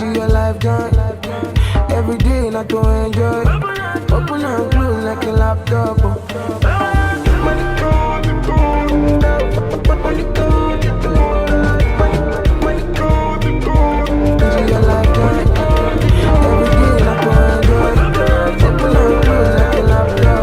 your life done. Every day not to enjoy. Open and close like a laptop. Money come, money come, money come. Enjoy your life done. Every day not to enjoy. Open and close like a laptop.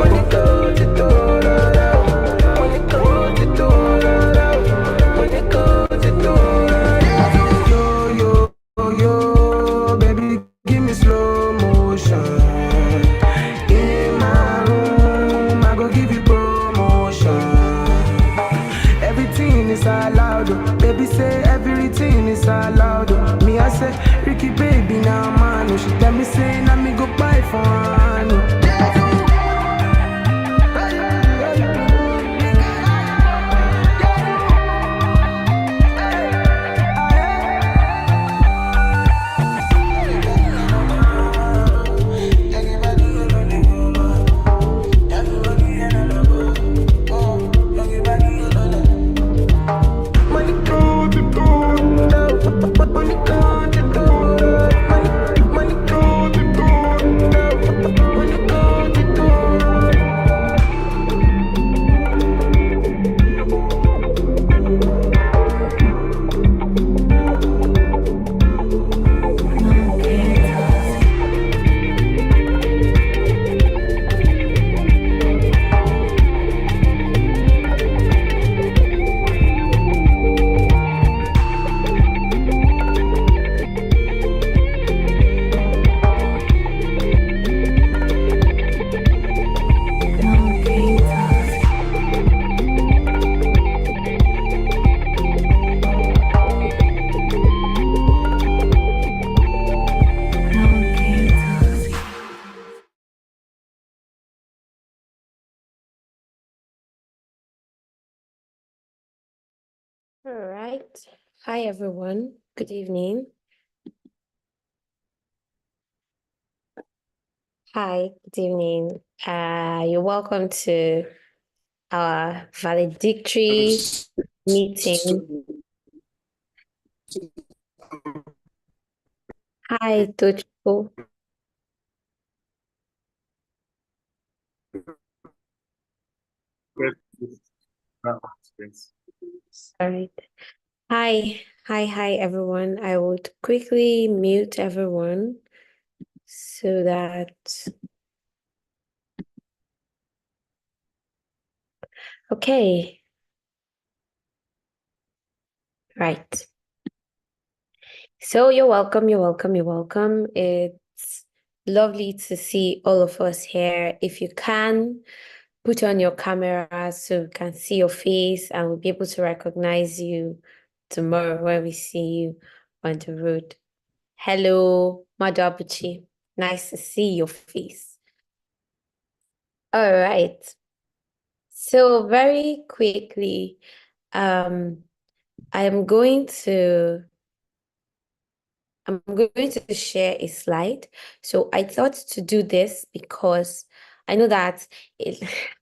Yo, baby, give me slow motion. In my room, I go give you promotion. Everything is allowed, oh. Baby say everything is allowed, oh. Me I say, Ricky baby now man, oh. She tell me say, now me go buy for her, oh. All right. Hi, everyone. Good evening. Hi, good evening. You're welcome to our valedictory meeting. Hi, Tochiko. Sorry. Hi, everyone. I would quickly mute everyone so that... Okay. Right. So you're welcome. It's lovely to see all of us here. If you can, put on your camera so we can see your face and we'll be able to recognize you tomorrow when we see you on the road. Hello, Madabuchi. Nice to see your face. All right. So very quickly, I'm going to share a slide. So I thought to do this because I know that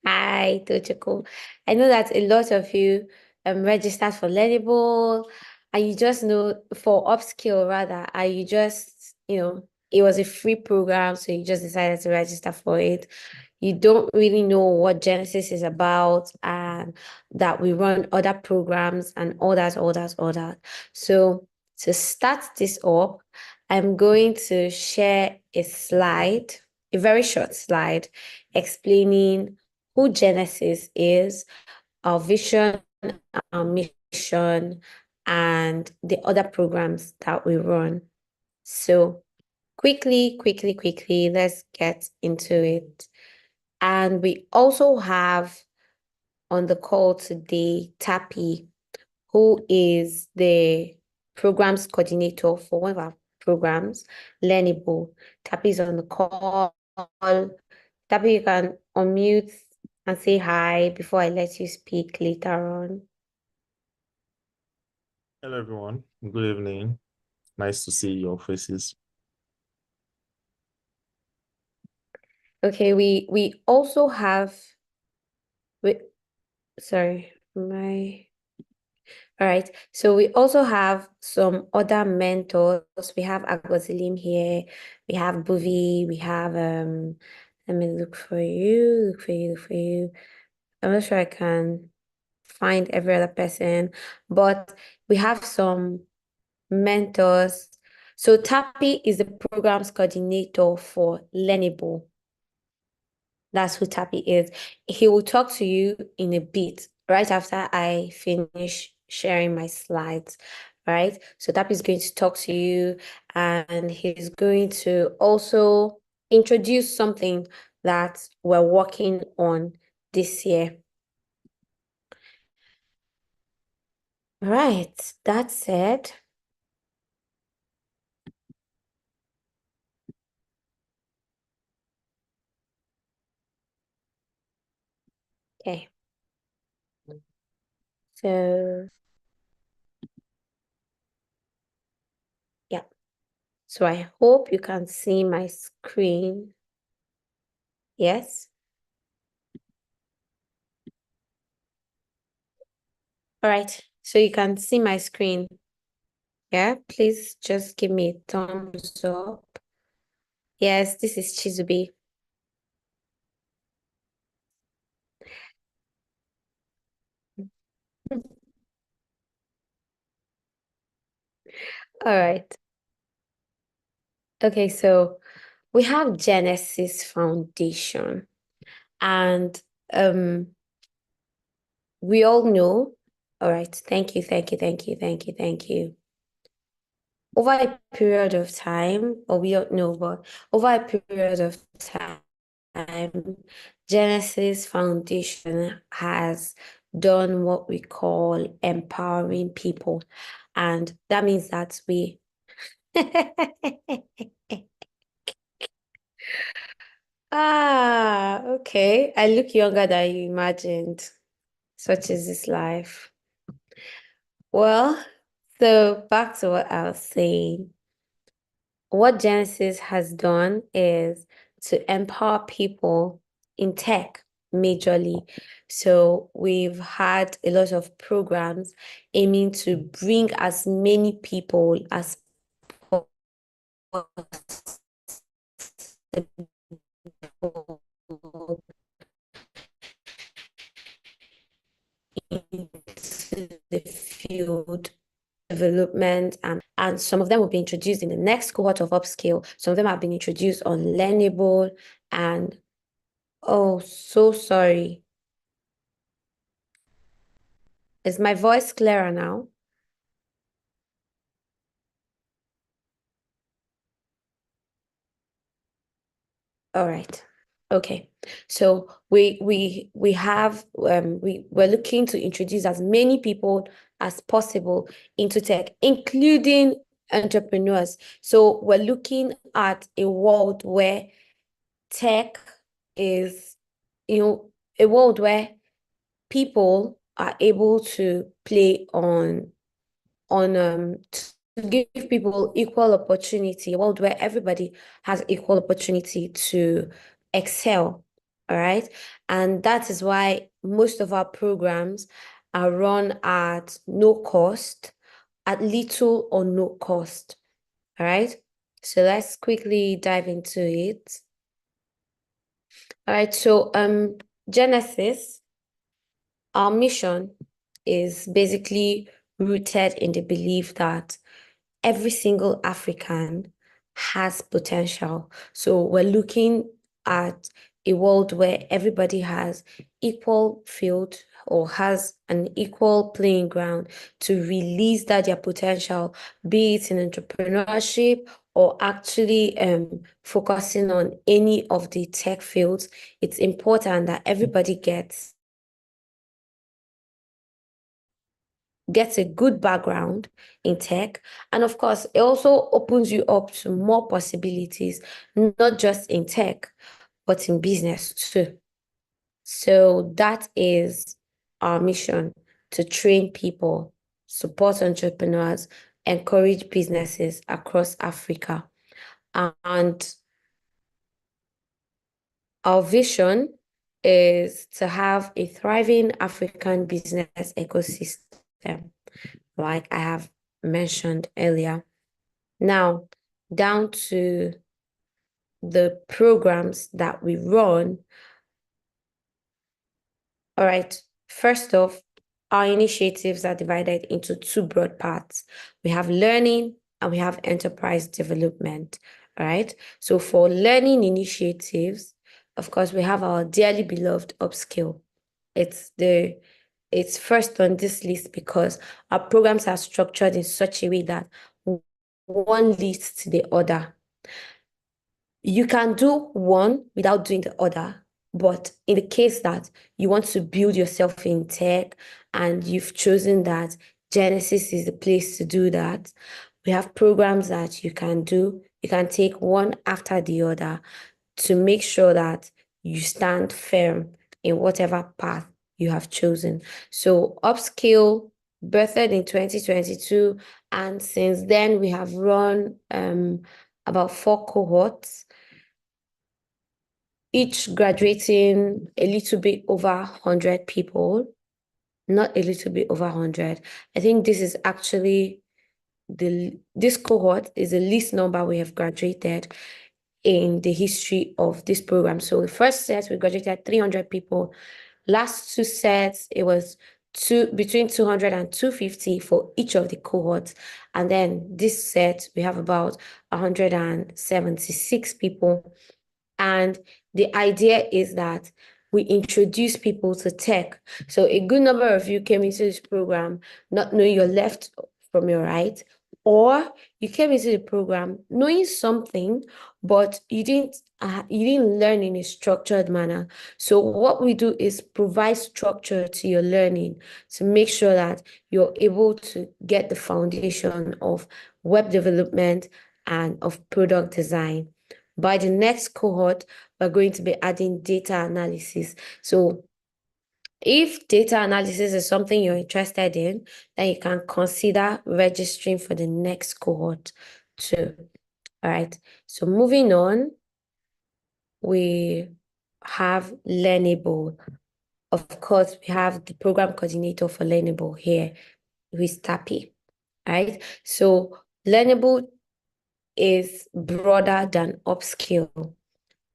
hi Tochiko. I know that a lot of you registered for Learnable and you just know for Upskill rather, and you just, it was a free program, so you just decided to register for it. You don't really know what Genesis is about and that we run other programs and all that. So to start this up, I'm going to share a slide, a very short slide, explaining who Genesis is, our vision, our mission, and the other programs that we run. So quickly, let's get into it. And we also have on the call today, Tapi, who is the programs coordinator for one of our programs, Learnable. Tapi is on the call. Tapi, you can unmute and say hi before I let you speak later on. Hello, everyone. Good evening. Nice to see your faces. Okay, we also have... sorry, All right. So we also have some other mentors. We have Agozilim here. We have Buvi. We have let me look for you, look for you, look for you. I'm not sure I can find every other person, but we have some mentors. So Tapi is the programs coordinator for Learnable. That's who Tapi is. He will talk to you in a bit, right after I finish sharing my slides, right? So Tapi is going to talk to you, and he's going to also introduce something that we're working on this year. Right, that said, okay. So yeah. So I hope you can see my screen. Yes. All right. So you can see my screen. Yeah, please just give me a thumbs up. Yes, this is Chizubi. All right. Okay, so we have Genesis Foundation, and we all know. All right, thank you, thank you, thank you, thank you, thank you. Over a period of time, or we don't know, but over a period of time, Genesis Foundation has done what we call empowering people. And that means that we okay. I look younger than you imagined. Such is this life. Well, so back to what I was saying. What Genesis has done is to empower people in tech majorly. So we've had a lot of programs aiming to bring as many people as possible into the field development, and some of them will be introduced in the next cohort of Upskill. Some of them have been introduced on Learnable, and oh, so sorry. Is my voice clearer now? All right. Okay. So we have we're looking to introduce as many people as possible into tech, including entrepreneurs. So we're looking at a world where tech is, a world where people are able to play on to give people equal opportunity, a world where everybody has equal opportunity to excel. All right. And that is why most of our programs are run at no cost, at little or no cost. All right. So let's quickly dive into it. All right. So Genesis, our mission is basically rooted in the belief that every single African has potential. So we're looking at a world where everybody has equal field or has an equal playing ground to release their potential, be it in entrepreneurship or actually focusing on any of the tech fields. It's important that everybody gets a good background in tech. And of course, it also opens you up to more possibilities, not just in tech, but in business too. So that is our mission: to train people, support entrepreneurs, encourage businesses across Africa. And our vision is to have a thriving African business ecosystem. like I have mentioned earlier. Now, down to the programs that we run. All right, first off, our initiatives are divided into two broad parts. We have learning and we have enterprise development. All right, so for learning initiatives, of course, we have our dearly beloved Upskill. It's first on this list because our programs are structured in such a way that one leads to the other. You can do one without doing the other, but in the case that you want to build yourself in tech and you've chosen that Genesis is the place to do that, we have programs that you can do. You can take one after the other to make sure that you stand firm in whatever path you have chosen. So Upskill birthed in 2022, and since then we have run about 4 cohorts, each graduating a little bit over 100 people, not a little bit over 100. I think this is actually this cohort is the least number we have graduated in the history of this program. So the first set, we graduated 300 people. Last 2 sets, it was between 200 and 250 for each of the cohorts. And then this set, we have about 176 people. And the idea is that we introduce people to tech. So a good number of you came into this program not knowing your left from your right, or you came into the program knowing something, but you didn't learn in a structured manner. So what we do is provide structure to your learning to make sure that you're able to get the foundation of web development and of product design. By the next cohort, we're going to be adding data analysis. So if data analysis is something you're interested in, then you can consider registering for the next cohort too. All right. So moving on, we have Learnable. Of course, we have the program coordinator for Learnable here, who is Tapi. All right. So Learnable is broader than Upskill.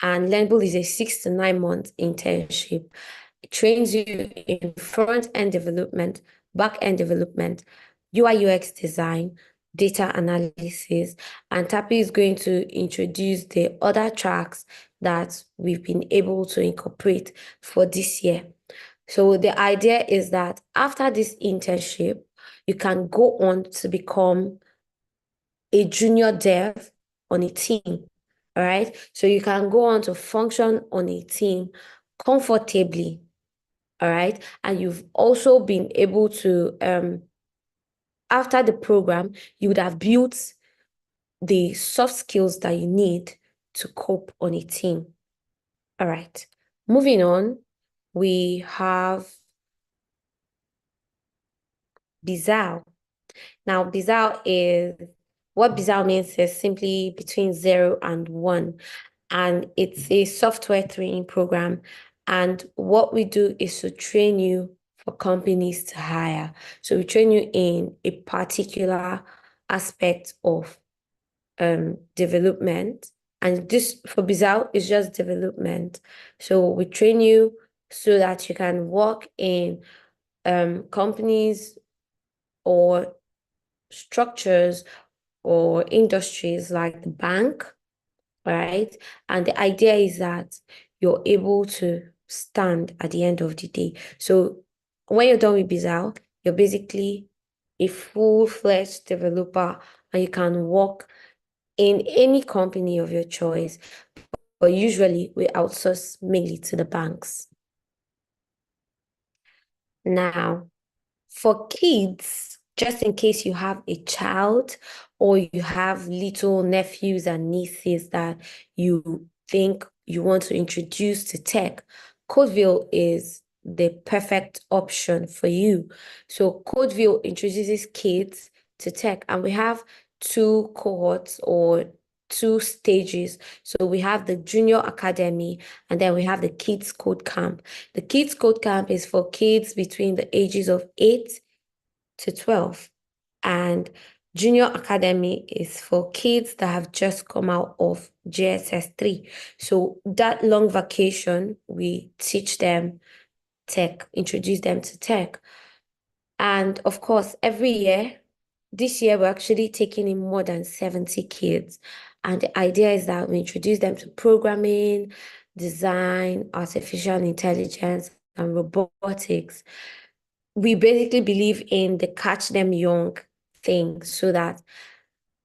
And Learnable is a 6 to 9 month internship. It trains you in front-end development, back-end development, UI UX design, data analysis, and Tapi is going to introduce the other tracks that we've been able to incorporate for this year. So the idea is that after this internship, you can go on to become a junior dev on a team. All right. So you can go on to function on a team comfortably. All right. And you've also been able to, after the program, you would have built the soft skills that you need to cope on a team. All right. Moving on, we have Bizarre. Now, what Bizarre means is simply between 0 and 1. And it's a software training program. And what we do is to train you for companies to hire. So we train you in a particular aspect of development. And this for Bizarre is just development. So we train you so that you can work in companies or structures or industries like the bank, right? And the idea is that you're able to stand at the end of the day. So when you're done with Bizarre, you're basically a full-fledged developer and you can work in any company of your choice. But usually we outsource mainly to the banks. Now, for kids, just in case you have a child or you have little nephews and nieces that you think you want to introduce to tech, Codeville is the perfect option for you. So Codeville introduces kids to tech, and we have 2 cohorts or 2 stages. So we have the junior academy and then we have the kids code camp. The kids code camp is for kids between the ages of 8 to 12. And Junior Academy is for kids that have just come out of JSS 3. So that long vacation, we teach them tech, introduce them to tech. And of course, every year, this year, we're actually taking in more than 70 kids. And the idea is that we introduce them to programming, design, artificial intelligence, and robotics. We basically believe in the catch them young thing so that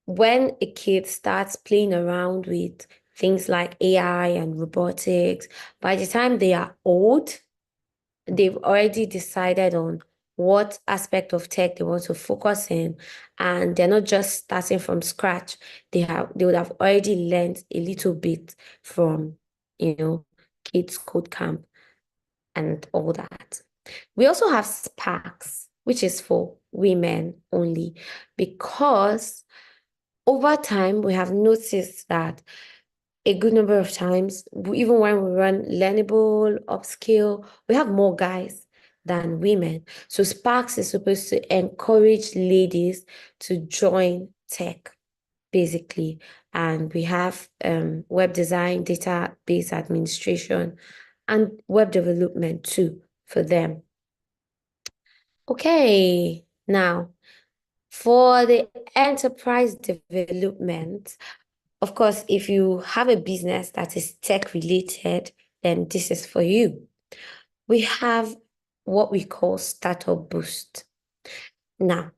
when a kid starts playing around with things like AI and robotics, by the time they are old, they've already decided on what aspect of tech they want to focus in, and they're not just starting from scratch. They would have already learned a little bit from, kids code camp and all that. We also have Sparks, which is for women only, because over time we have noticed that a good number of times, even when we run Learnable, Upskill, we have more guys than women. So Sparks is supposed to encourage ladies to join tech, basically. And we have web design, database administration, and web development too for them. Okay, now for the enterprise development, of course, if you have a business that is tech related, then this is for you. We have what we call Startup Boost. Now,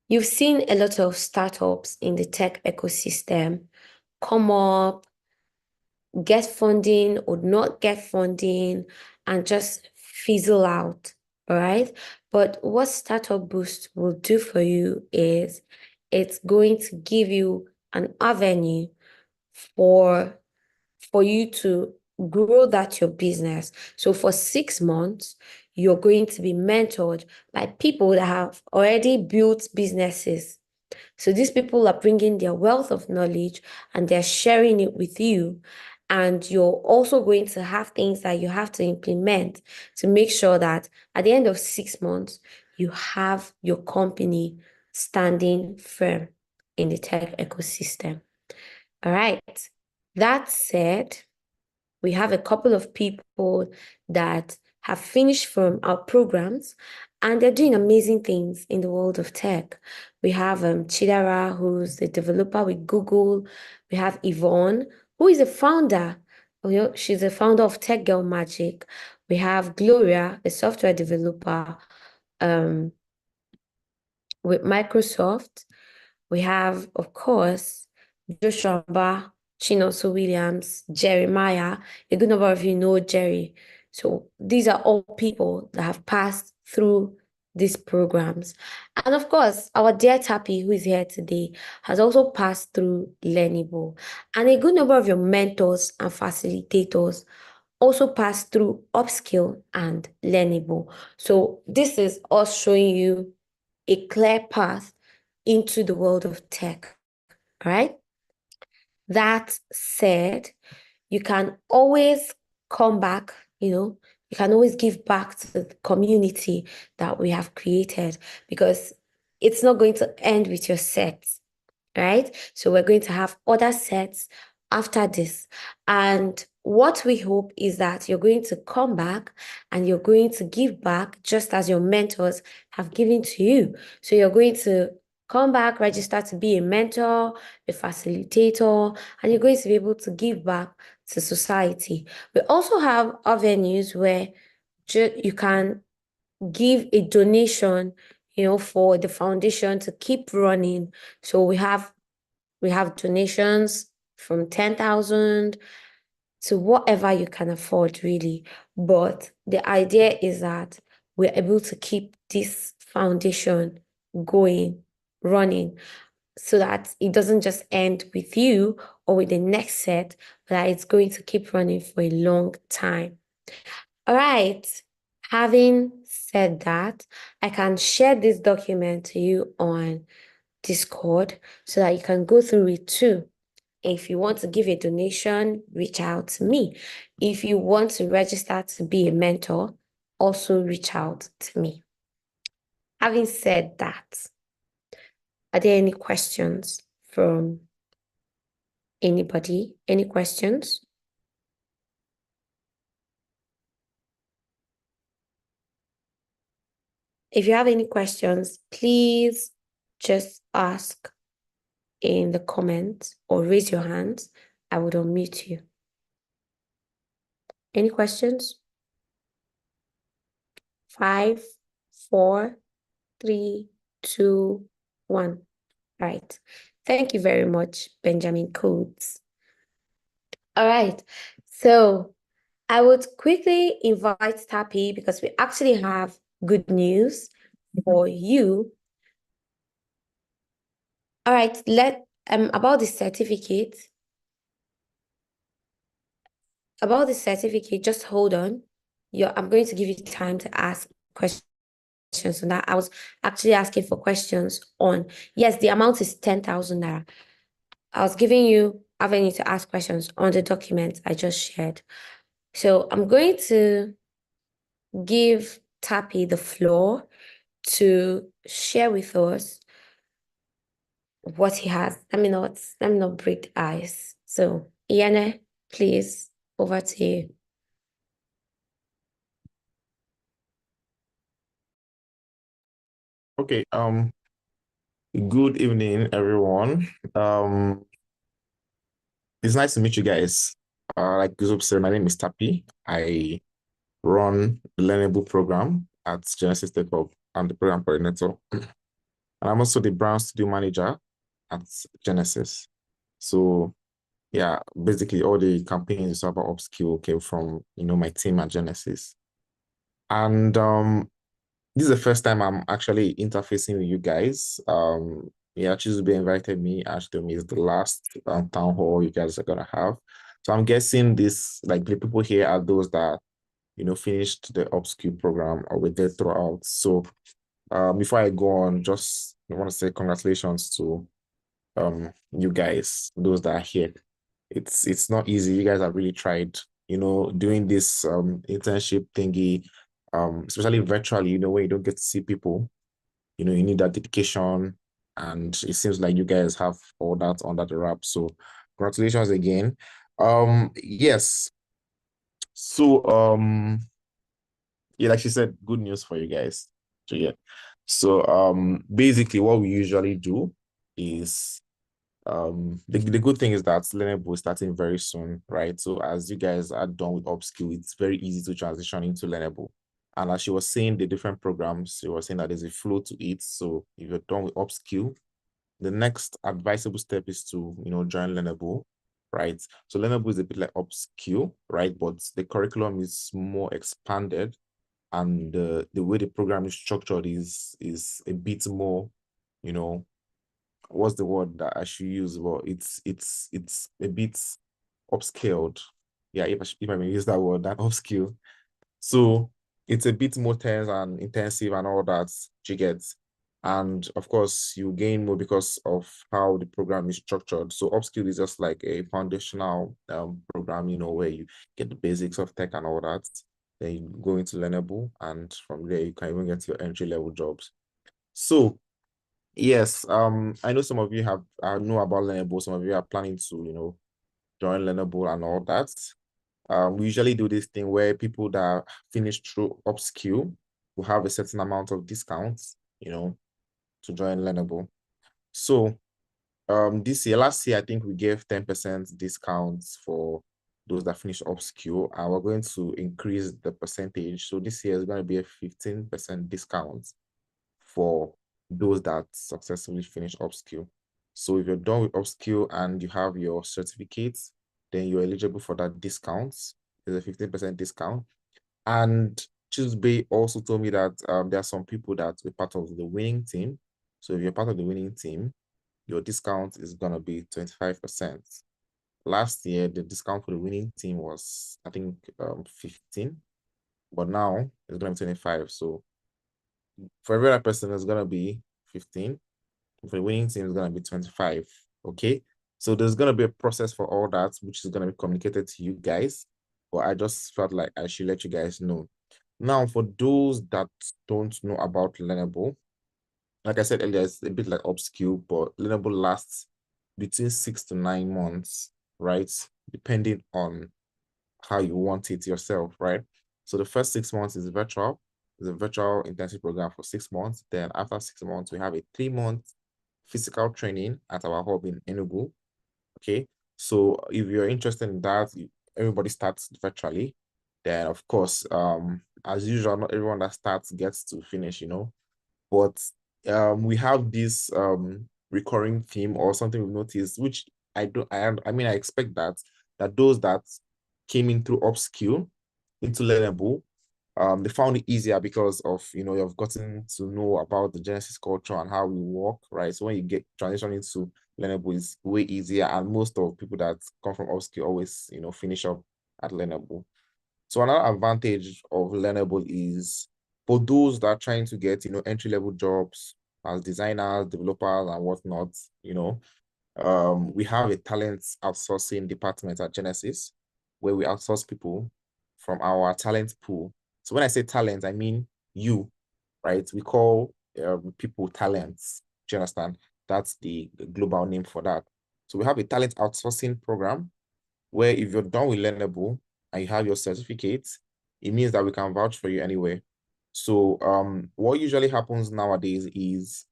you've seen a lot of startups in the tech ecosystem come up, get funding or not get funding, and just fizzle out, all right? But what Startup Boost will do for you is it's going to give you an avenue for you to grow your business. So for 6 months, you're going to be mentored by people that have already built businesses. So these people are bringing their wealth of knowledge and they're sharing it with you. And you're also going to have things that you have to implement to make sure that at the end of 6 months, you have your company standing firm in the tech ecosystem. All right. That said, we have a couple of people that have finished from our programs and they're doing amazing things in the world of tech. We have Chidera, who's the developer with Google. We have Yvonne, who is a founder. She's a founder of Tech Girl Magic. We have Gloria, a software developer with Microsoft. We have, of course, Joshua Ba, Chinonso Williams, Jeremiah. A good number of you know Jerry. So these are all people that have passed through these programs. And of course, our dear Tappy, who is here today, has also passed through Learnable. And a good number of your mentors and facilitators also passed through Upskill and Learnable. So this is us showing you a clear path into the world of tech, right? That said, you can always come back, you can always give back to the community that we have created because it's not going to end with your sets, right? So we're going to have other sets after this. And what we hope is that you're going to come back and you're going to give back just as your mentors have given to you. So you're going to come back, register to be a mentor, a facilitator, and you're going to be able to give back to society. We also have avenues where you can give a donation, for the foundation to keep running. So we have donations from 10,000 to whatever you can afford, really. But the idea is that we're able to keep this foundation going, running, so that it doesn't just end with you or with the next set, but that it's going to keep running for a long time. All right. Having said that, I can share this document to you on Discord so that you can go through it too. If you want to give a donation, reach out to me. If you want to register to be a mentor, also reach out to me. Having said that, Are there any questions from anybody? Any questions? If you have any questions, please just ask in the comments or raise your hands. I would unmute you. Any questions? 5, 4, 3, 2, 1. All right. Thank you very much, Benjamin Coates. All right. So I would quickly invite Tapi because we actually have good news for you. All right. About the certificate. About the certificate, just hold on. I'm going to give you time to ask questions on that. I was actually asking for questions on, yes, the amount is 10,000 naira. I was giving you avenue to ask questions on the document I just shared. So I'm going to give Tapi the floor to share with us what he has. Let me not break the ice. So Iyane, please, over to you. Okay, good evening, everyone. It's nice to meet you guys. Like Yusuf said, my name is Tapi. I run the Learnable program at Genesis Tech Hub. I'm the program coordinator. And I'm also the brand studio manager at Genesis. So yeah, basically all the campaigns about Upskill came from, my team at Genesis. And this is the first time I'm actually interfacing with you guys. Yeah, Chizube invited me. Ashton is the last town hall you guys are gonna have. So I'm guessing the people here are those that finished the Upskill program or were there throughout. So before I go on, just I want to say congratulations to you guys, those that are here. It's not easy. You guys have really tried, doing this internship thingy, especially virtually, when you don't get to see people, you need that dedication. And it seems like you guys have all that under the wrap. So congratulations again. Yes. So yeah, like she said, good news for you guys. So yeah. So basically what we usually do is the good thing is that Learnable is starting very soon, right? So as you guys are done with Upskill, it's very easy to transition into Learnable. And as she was saying, the different programs, she was saying that there's a flow to it. So if you're done with Upskill, the next advisable step is to, join Learnable, right? So Learnable is a bit like Upskill, right? But the curriculum is more expanded, and the way the program is structured is a bit more, what's the word that I should use? Well, it's a bit upscaled. Yeah, if I may use that word, that upskill. So it's a bit more tense and intensive and all that you get. And of course, you gain more because of how the program is structured. So upskill is just like a foundational program, where you get the basics of tech and all that. Then you go into Learnable, and from there you can even get your entry-level jobs. So yes, I know some of you have know about Learnable. Some of you are planning to, join Learnable and all that. We usually do this thing where people that finish through Upskill will have a certain amount of discounts, to join Learnable. So last year, I think we gave 10% discounts for those that finish Upskill, and we're going to increase the percentage. So this year is going to be a 15% discount for those that successfully finish Upskill. So if you're done with Upskill and you have your certificates, then you're eligible for that discount. There's a 15% discount. And Tuesday also told me that there are some people that were part of the winning team. So if you're part of the winning team, your discount is going to be 25%. Last year, the discount for the winning team was, I think, 15, but now it's going to be 25. So for every other person, it's going to be 15. For the winning team, it's going to be 25. Okay. So there's going to be a process for all that, which is going to be communicated to you guys. But I just felt like I should let you guys know. Now, for those that don't know about Learnable, like I said earlier, it's a bit like Upskill, but Learnable lasts between 6 to 9 months, right? Depending on how you want it yourself, right? So the first 6 months is virtual. It's a virtual intensive program for 6 months. Then after 6 months, we have a 3 month physical training at our hub in Enugu. Okay. So if you're interested in that, everybody starts virtually. Then of course, as usual, not everyone that starts gets to finish, but we have this recurring theme or something we've noticed, which I mean I expect that those that came in through upskill into Learnable, they found it easier because of you've gotten to know about the Genesis culture and how we work, right? So when you get transition into Learnable, it's way easier, and most of people that come from upskill always finish up at Learnable. So another advantage of Learnable is for those that are trying to get, entry-level jobs as designers, developers, and whatnot, we have a talent outsourcing department at Genesis where we outsource people from our talent pool. So when I say talent, I mean you, right? We call people talents. Do you understand? That's the global name for that. So we have a talent outsourcing program where if you're done with Learnable and you have your certificate, it means that we can vouch for you anyway. So what usually happens nowadays is,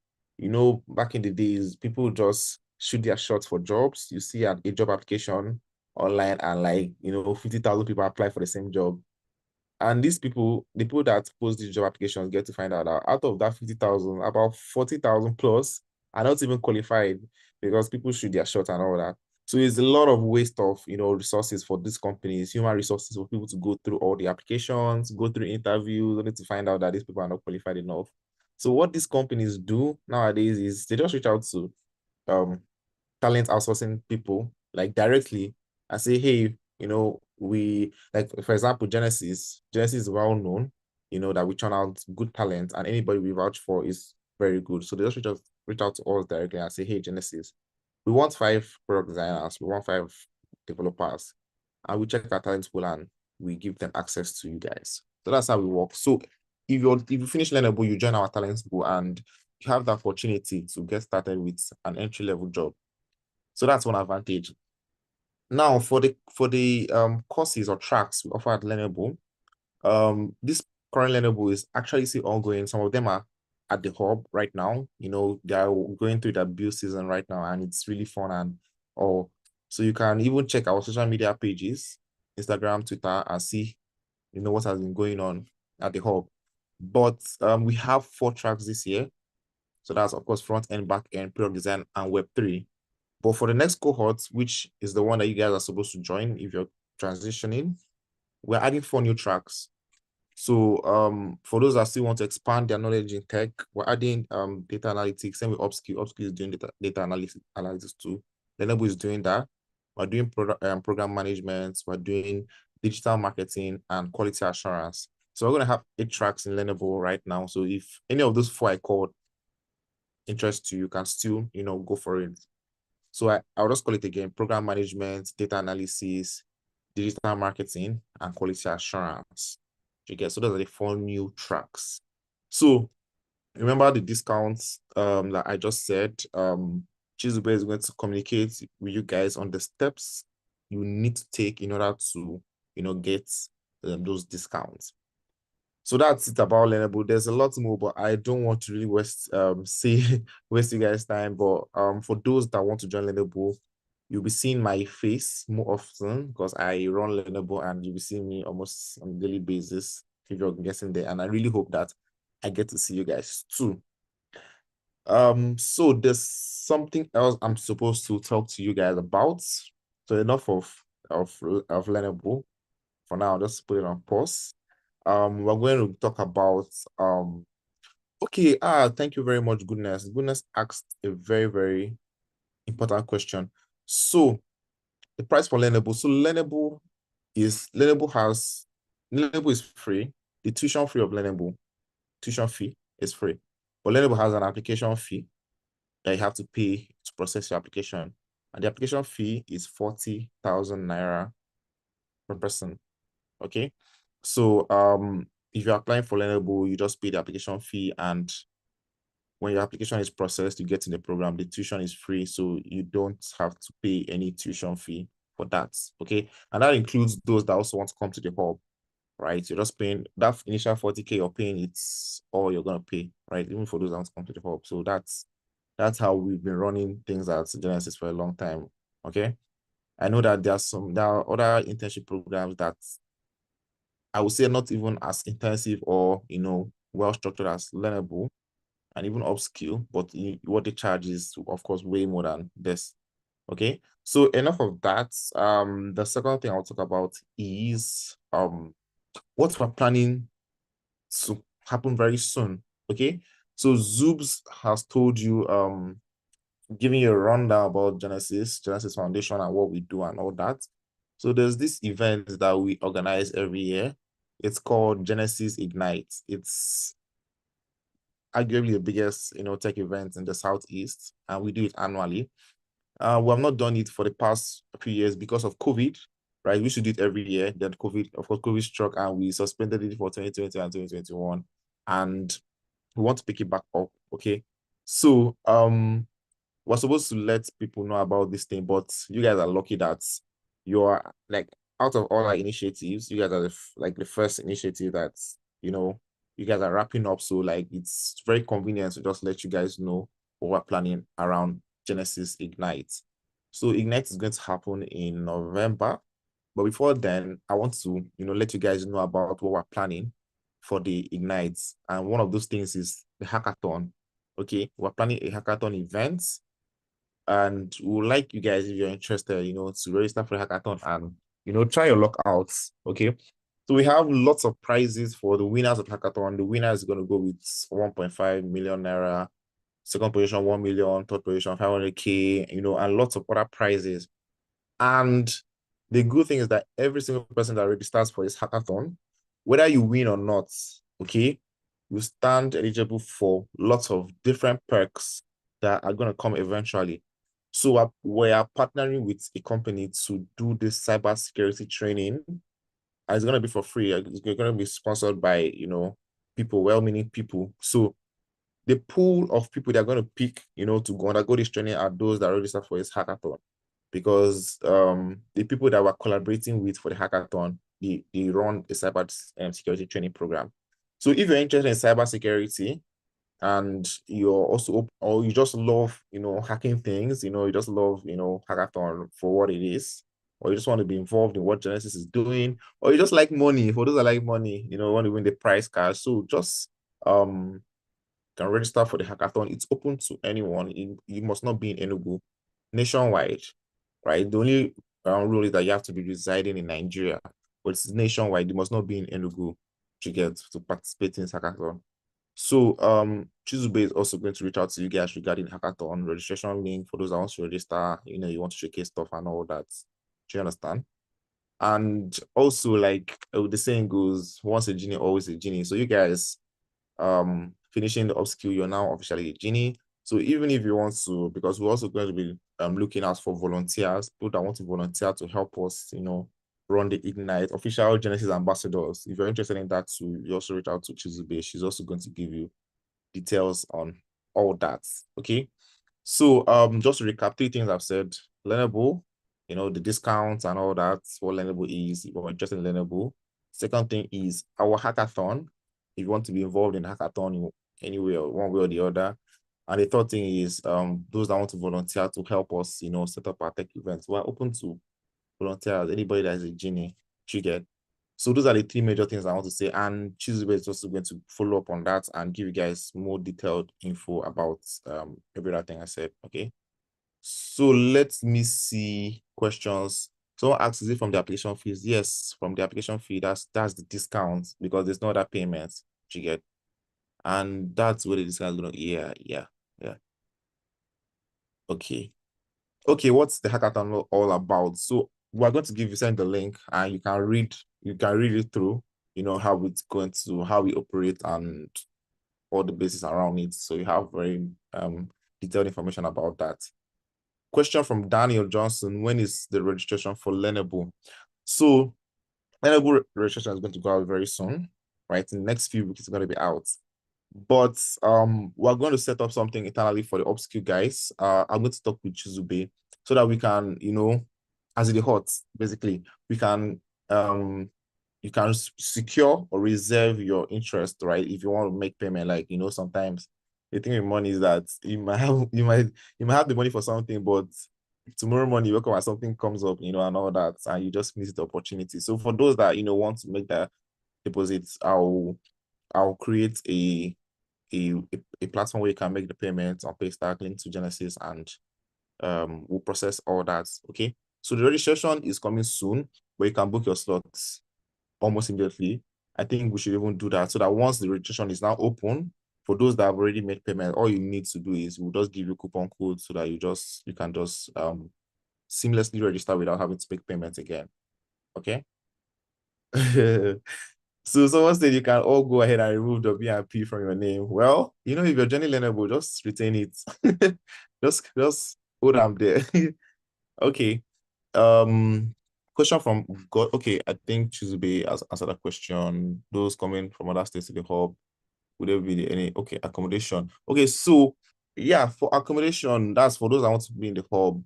back in the days, people just shoot their shots for jobs. You see a job application online and 50,000 people apply for the same job. And these people, the people that post these job applications get to find out that out of that 50,000, about 40,000 plus are not even qualified because people shoot their shot and all that. So it's a lot of waste of, resources for these companies, human resources for people to go through all the applications, go through interviews, only to find out that these people are not qualified enough. So what these companies do nowadays is they just reach out to talent outsourcing people like directly and say, hey, we like, for example, Genesis is well known, that we churn out good talent and anybody we vouch for is very good. So they just reach out to us directly and say, hey, Genesis, we want 5 product designers, we want 5 developers, and we check our talent pool and we give them access to you guys. So that's how we work. So if you finish Learnable, you join our talent pool and you have the opportunity to get started with an entry-level job. So that's one advantage. Now for the courses or tracks we offer at Learnable, this current Learnable is actually still ongoing. Some of them are at the hub right now. They are going through the build season right now, and it's really fun and all. So you can even check our social media pages, Instagram, Twitter, and see what has been going on at the hub. But we have 4 tracks this year. So that's of course front end, back end, product design, and Web3. But for the next cohort, which is the one that you guys are supposed to join if you're transitioning, we're adding 4 new tracks. So for those that still want to expand their knowledge in tech, we're adding data analytics, same with Upskill. Upskill is doing data analysis too. Learnable is doing that. We're doing program management, we're doing digital marketing and quality assurance. So we're going to have 8 tracks in Learnable right now. So if any of those 4 I called interest you, you can still, go for it. So I'll just call it again: program management, data analysis, digital marketing, and quality assurance. Okay, so those are the 4 new tracks. So remember the discounts that I just said. Chizube is going to communicate with you guys on the steps you need to take in order to, get those discounts. So that's it about Learnable. There's a lot more, but I don't want to really waste waste you guys' time. But for those that want to join Learnable, you'll be seeing my face more often because I run Learnable, and you'll be seeing me almost on a daily basis if you're guessing there. And I really hope that I get to see you guys too. So there's something else I'm supposed to talk to you guys about. So enough of Learnable for now. I'll just put it on pause. We're going to talk about okay, thank you very much, Goodness asked a very, very important question. So the price for Learnable. So Learnable is free. The tuition fee of Learnable, tuition fee is free. But Learnable has an application fee that you have to pay to process your application. And the application fee is 40,000 naira per person. Okay. So if you're applying for Learnable, you just pay the application fee, and when your application is processed, you get in the program, the tuition is free, so you don't have to pay any tuition fee for that. Okay. And that includes those that also want to come to the hub, right? You're just paying that initial 40K you're paying, it's all you're gonna pay, right? Even for those that want to come to the hub. So that's how we've been running things at Genesis for a long time. Okay. I know that there are other internship programs that I would say not even as intensive or well structured as Learnable and even Upskill, but what they charge is of course way more than this. Okay, so enough of that. The second thing I'll talk about is what we're planning to happen very soon. Okay, so Zoobs has told you giving you a rundown about Genesis Foundation and what we do and all that. So there's this event that we organize every year. It's called Genesis Ignite. It's arguably the biggest, tech event in the Southeast, and we do it annually. We have not done it for the past few years because of COVID, right? We should do it every year. Then COVID struck and we suspended it for 2020 and 2021. And we want to pick it back up. Okay. So we're supposed to let people know about this thing, but you guys are lucky that you're like out of all our initiatives, you guys are the first initiative that you guys are wrapping up. So like it's very convenient to just let you guys know what we're planning around Genesis Ignite. So Ignite is going to happen in November. But before then, I want to let you guys know about what we're planning for the Ignite. And one of those things is the hackathon. Okay, we're planning a hackathon event. And we would like you guys, if you're interested, to register for the hackathon and try your luck out. Okay. So we have lots of prizes for the winners of hackathon. The winner is going to go with 1.5 million naira, second position 1 million, third position 500K, and lots of other prizes. And the good thing is that every single person that registers for this hackathon, whether you win or not, okay, you stand eligible for lots of different perks that are going to come eventually. So we are partnering with a company to do this cybersecurity training. And it's going to be for free. It's going to be sponsored by, people, well-meaning people. So the pool of people that are going to pick, to go undergo this training are those that register for this hackathon. Because the people that we're collaborating with for the hackathon, they run a cyber security training program. So if you're interested in cybersecurity, and you're also, or you just love, hacking things, you just love, hackathon for what it is, or you just want to be involved in what Genesis is doing, or you just like money, for those that like money, want to win the prize cash. So just can register for the hackathon. It's open to anyone. You must not be in Enugu, nationwide, right? The only rule is that you have to be residing in Nigeria, but it's nationwide. You must not be in Enugu to participate in this hackathon. So Chizube is also going to reach out to you guys regarding hackathon registration link for those that want to register, you want to showcase stuff and all that. Do you understand? And also, like the saying goes, once a genie, always a genie. So you guys finishing the upskill, you're now officially a genie. So even if you want to, because we're also going to be looking out for volunteers, people that want to volunteer to help us, run the Ignite, official Genesis ambassadors. If you're interested in that too, you also reach out to Chizube. She's also going to give you details on all that. Okay. So just to recap 3 things I've said: Learnable, the discounts and all that, what Learnable is, if you're interested in Learnable. Second thing is our hackathon, if you want to be involved in hackathon in any way or one way or the other. And the third thing is those that want to volunteer to help us, set up our tech events. We're open to volunteers, anybody that is a genie, you get. So those are the 3 major things I want to say. And Chizube is also going to follow up on that and give you guys more detailed info about every other thing I said. Okay. So let me see questions. Someone asks, is it from the application fees? Yes, from the application fee. That's the discount because there's no other payments you get. And that's where the discount is gonna, yeah. Okay, what's the hackathon all about? So we're going to send the link and you can read it through, how it's going to, how we operate and all the basis around it. So you have very detailed information about that. Question from Daniel Johnson: when is the registration for Learnable? So Learnable registration is going to go out very soon, right? In the next few weeks, it's going to be out. But we're going to set up something internally for the upskill guys. I'm going to talk with Chizube so that we can, as it is hot, basically, we can you can secure or reserve your interest, right? If you want to make payment, like sometimes the thing with money is that you might have the money for something, but tomorrow morning you wake up and something comes up, and all that, and you just miss the opportunity. So for those that want to make that deposits, I'll create a platform where you can make the payments on Paystack linked to Genesis, and we'll process all that. Okay. So the registration is coming soon, where you can book your slots almost immediately. I think we should even do that so that once the registration is now open, for those that have already made payment, all you need to do is we'll just give you coupon code so that you can just seamlessly register without having to make payments again. Okay. So someone said you can all go ahead and remove W and P from your name. Well, if you're Johnny learnable, just retain it. just hold them there. Okay. Question from God. Okay, I think Chizube has answered that question. Those coming from other states to the hub, would there be any accommodation? Okay, so yeah, for accommodation, that's for those that want to be in the hub.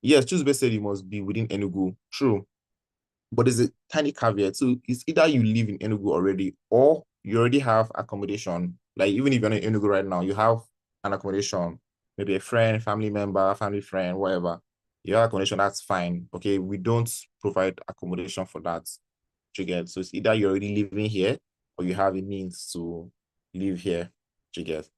Yes, Chizube said you must be within Enugu. True. But there's a tiny caveat. So it's either you live in Enugu already or you already have accommodation. Like even if you're not in Enugu right now, you have an accommodation, maybe a friend, family member, family friend, whatever. You have accommodation, that's fine. Okay, we don't provide accommodation for that. You get? So it's either you're already living here or you have a means to live here. You get?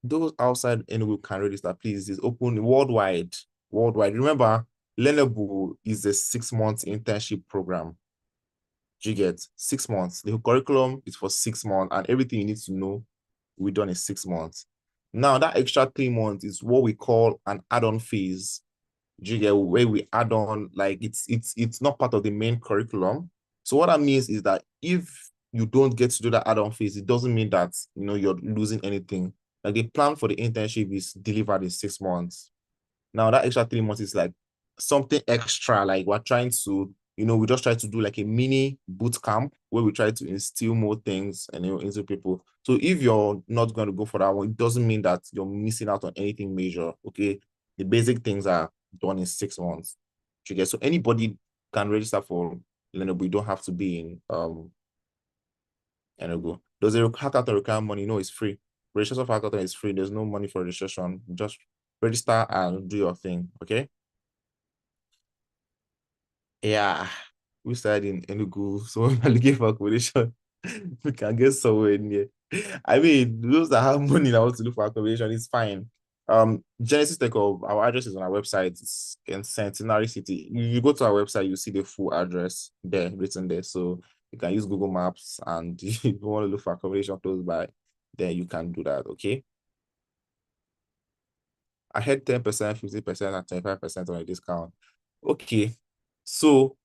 Those outside Enugu can register, please. It's open worldwide. Remember, Learnable is a 6 month internship program. You get 6 months. The curriculum is for 6 months, and everything you need to know we done in 6 months. Now, that extra 3 months is what we call an add-on phase. You get, where we add on, like it's not part of the main curriculum. So what that means is that if you don't get to do that add-on phase, it doesn't mean that you're losing anything. Like the plan for the internship is delivered in 6 months. Now that extra 3 months is like something extra. Like we're trying to, we just try to do like a mini boot camp where we try to instill more things and into people. So if you're not going to go for that one, it doesn't mean that you're missing out on anything major. Okay, the basic things are done in 6 months. Okay, so anybody can register for Learnable. You don't have to be in Enugu. Does a hackathon require money? No, it's free. Registration for hackathon is free. There's no money for registration. Just register and do your thing. Okay. Yeah, we started in Enugu, so we're looking for accommodation. We can get somewhere near. I mean, those that have money that want to look for accommodation, it's fine. Genesis Tech Hub, our address is on our website. It's in Centenary City. You go to our website, you see the full address there, written there. So you can use Google Maps, and if you want to look for accommodation close by, then you can do that. Okay. I had 10%, 50%, and 25% on a discount. Okay. So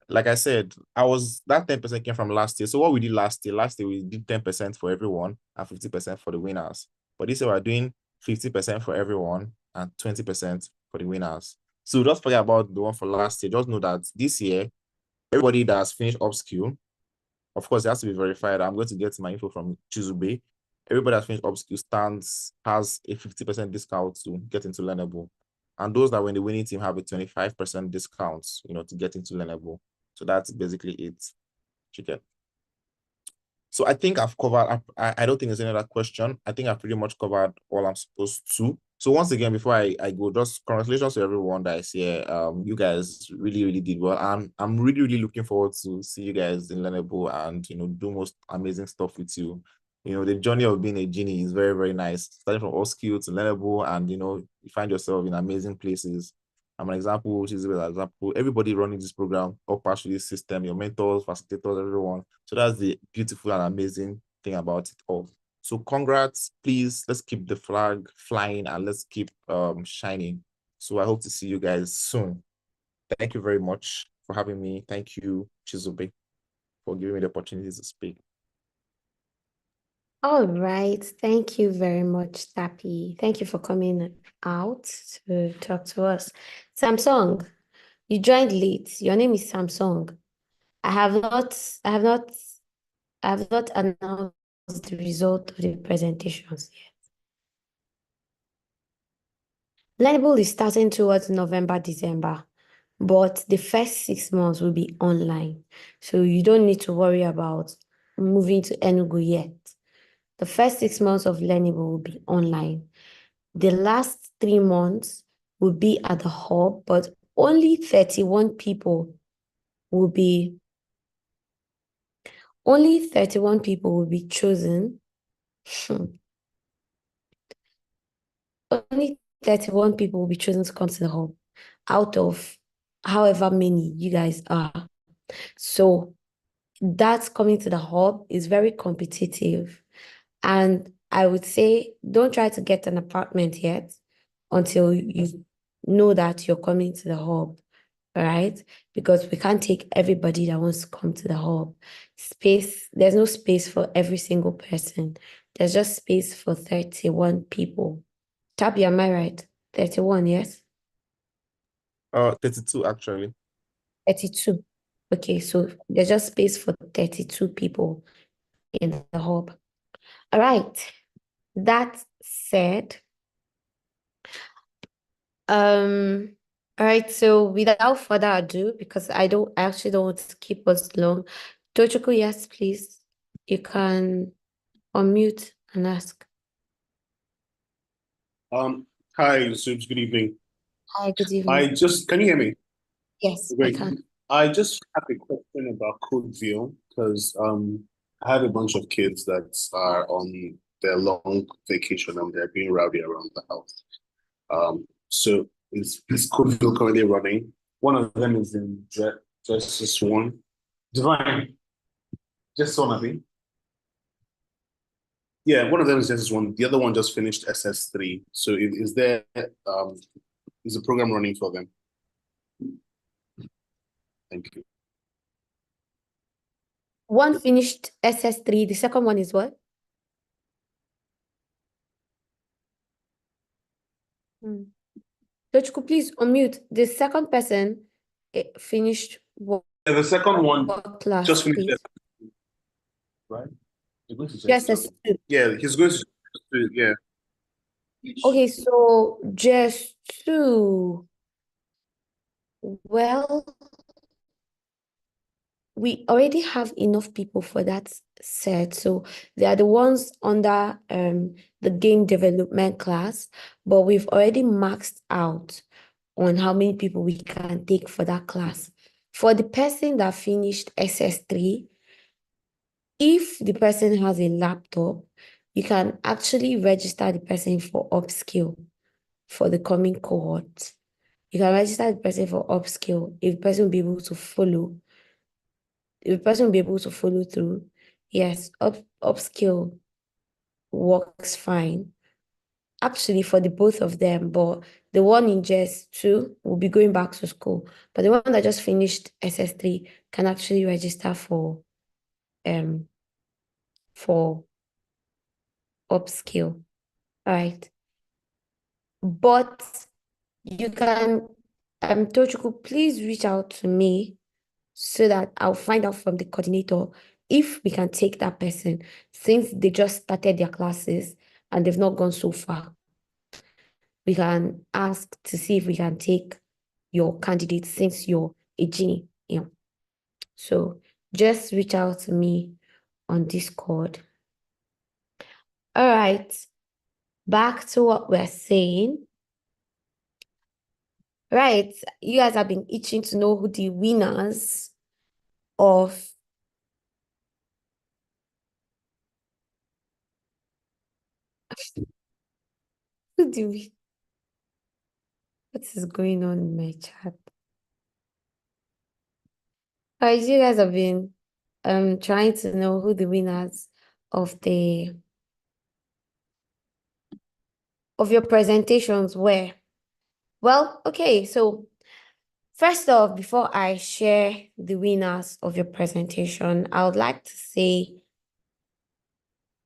like I said, that 10% came from last year. So what we did last year we did 10% for everyone and 50% for the winners. But this year we're doing 50% for everyone and 20% for the winners. So don't forget about the one for last year. Just know that this year, everybody that has finished Upskill, of course, it has to be verified. I'm going to get my info from Chizube. Everybody that finished Upskill has a 50% discount to get into Learnable. And those that were in the winning team have a 25% discount, to get into Learnable. So that's basically it. Chicken. So I think I've covered, I don't think there's any other question. I think I've pretty much covered all I'm supposed to. So once again, before I go, just congratulations to everyone that is here. You guys really, really did well. And I'm really, really looking forward to see you guys in Learnable and, do most amazing stuff with you. The journey of being a genie is very, very nice. Starting from Upskill to Learnable, and, you find yourself in amazing places. I'm an example, which is an example. Everybody running this program, all parts of this system, your mentors, facilitators, everyone. So that's the beautiful and amazing thing about it all. So congrats, please, let's keep the flag flying and let's keep shining. So I hope to see you guys soon. Thank you very much for having me. Thank you, Chizube, for giving me the opportunity to speak. All right. Thank you very much, Tapi. Thank you for coming out to talk to us. Samsung, you joined late. Your name is Samsung. I have not I have not announced the result of the presentations yet. Learnable is starting towards November, December, but the first 6 months will be online. So you don't need to worry about moving to Enugu yet. The first 6 months of Learnable will be online. The last 3 months will be at the hub, but only 31 people will be chosen. Only 31 people will be chosen to come to the hub out of however many you guys are. So that's coming to the hub is very competitive. And I would say don't try to get an apartment yet until you know that you're coming to the hub, right? Because we can't take everybody that wants to come to the hub. There's no space for every single person. There's just space for 31 people. Tabi, am I right? 31, yes? 32 actually. 32. Okay, so there's just space for 32 people in the hub. All right. That said, all right, so without further ado, because I actually don't want to keep us long. Tochiko, yes, please. You can unmute and ask. Hi, Subs. Good evening. Hi, good evening. Can you hear me? Yes, I Great. can. I just have a question about Codeville because I have a bunch of kids that are on their long vacation and they're being rowdy around the house. So is Codeville currently running? One of them is in Justice One. Divine, just one, I think. Yeah, one of them is Justice One. The other one just finished SS3. So is there is the program running for them? Thank you. One finished SS3. The second one is what? Tochiko, please unmute. The second person finished what Yeah, the second one class, just finished please? SS2, right? He's going to Just SS2. S2. Yeah, he's going to yeah. Okay, so just two. Well, we already have enough people for that set. So they are the ones under the game development class, but we've already maxed out on how many people we can take for that class. For the person that finished SS3, if the person has a laptop, you can actually register the person for Upskill for the coming cohort. You can register the person for Upskill if the person will be able to follow. If the person will be able to follow through, yes, Upskill works fine. Actually, for the both of them, but the one in JS2 will be going back to school. But the one that just finished SS3 can actually register for Upskill. All right. But you can, Tochukwu, please reach out to me so that I'll find out from the coordinator if we can take that person since they just started their classes and they've not gone so far. We can ask to see if we can take your candidate since you're a genie, So just reach out to me on Discord. All right. Back to what we're saying. Right. You guys have been itching to know who the winners of who do we what is going on in my chat? Right, you guys have been trying to know who the winners of your presentations were. Well, okay, so first off, before I share the winners of your presentation, I would like to say,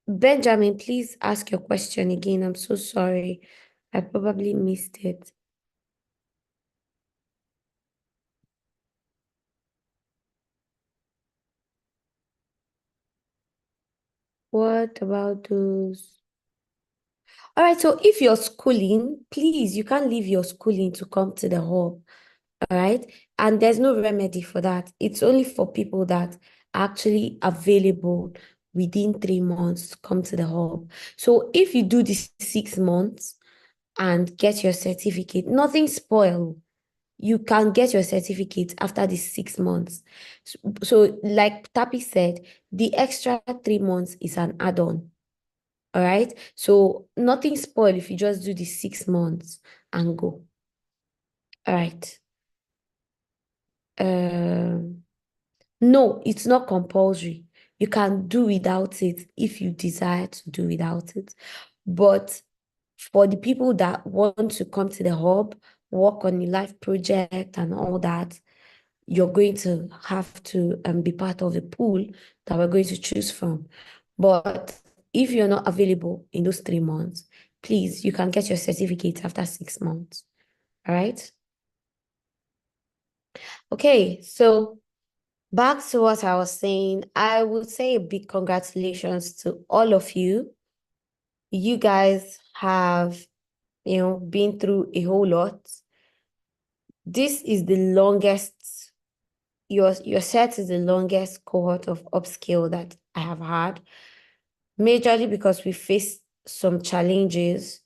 Benjamin, please ask your question again. I'm so sorry. I probably missed it. What about those? All right, so if you're schooling, please, you can't leave your schooling to come to the hub. All right. And there's no remedy for that. It's only for people that are actually available within 3 months to come to the hub. So if you do this 6 months and get your certificate, nothing spoil. You can get your certificate after the 6 months. So like Tapi said, the extra 3 months is an add-on. All right. So nothing spoil if you just do the 6 months and go. All right. No, it's not compulsory. You can do without it if you desire to do without it. But for the people that want to come to the hub, work on the life project and all that, you're going to have to be part of the pool that we're going to choose from. But if you're not available in those 3 months, please, you can get your certificate after 6 months. All right? Okay, so back to what I was saying, I would say a big congratulations to all of you. You guys have, been through a whole lot. This is the longest, your set is the longest cohort of upskill that I have had, majorly because we faced some challenges.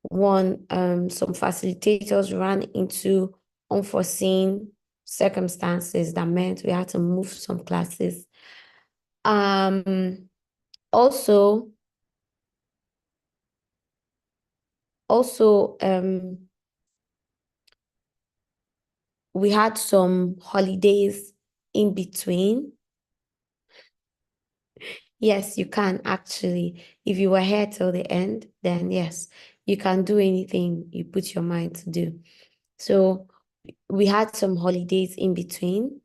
One, some facilitators ran into unforeseen circumstances that meant we had to move some classes. Also, we had some holidays in between. Yes, you can actually. If you were here till the end, then yes, you can do anything you put your mind to do. So we had some holidays in between,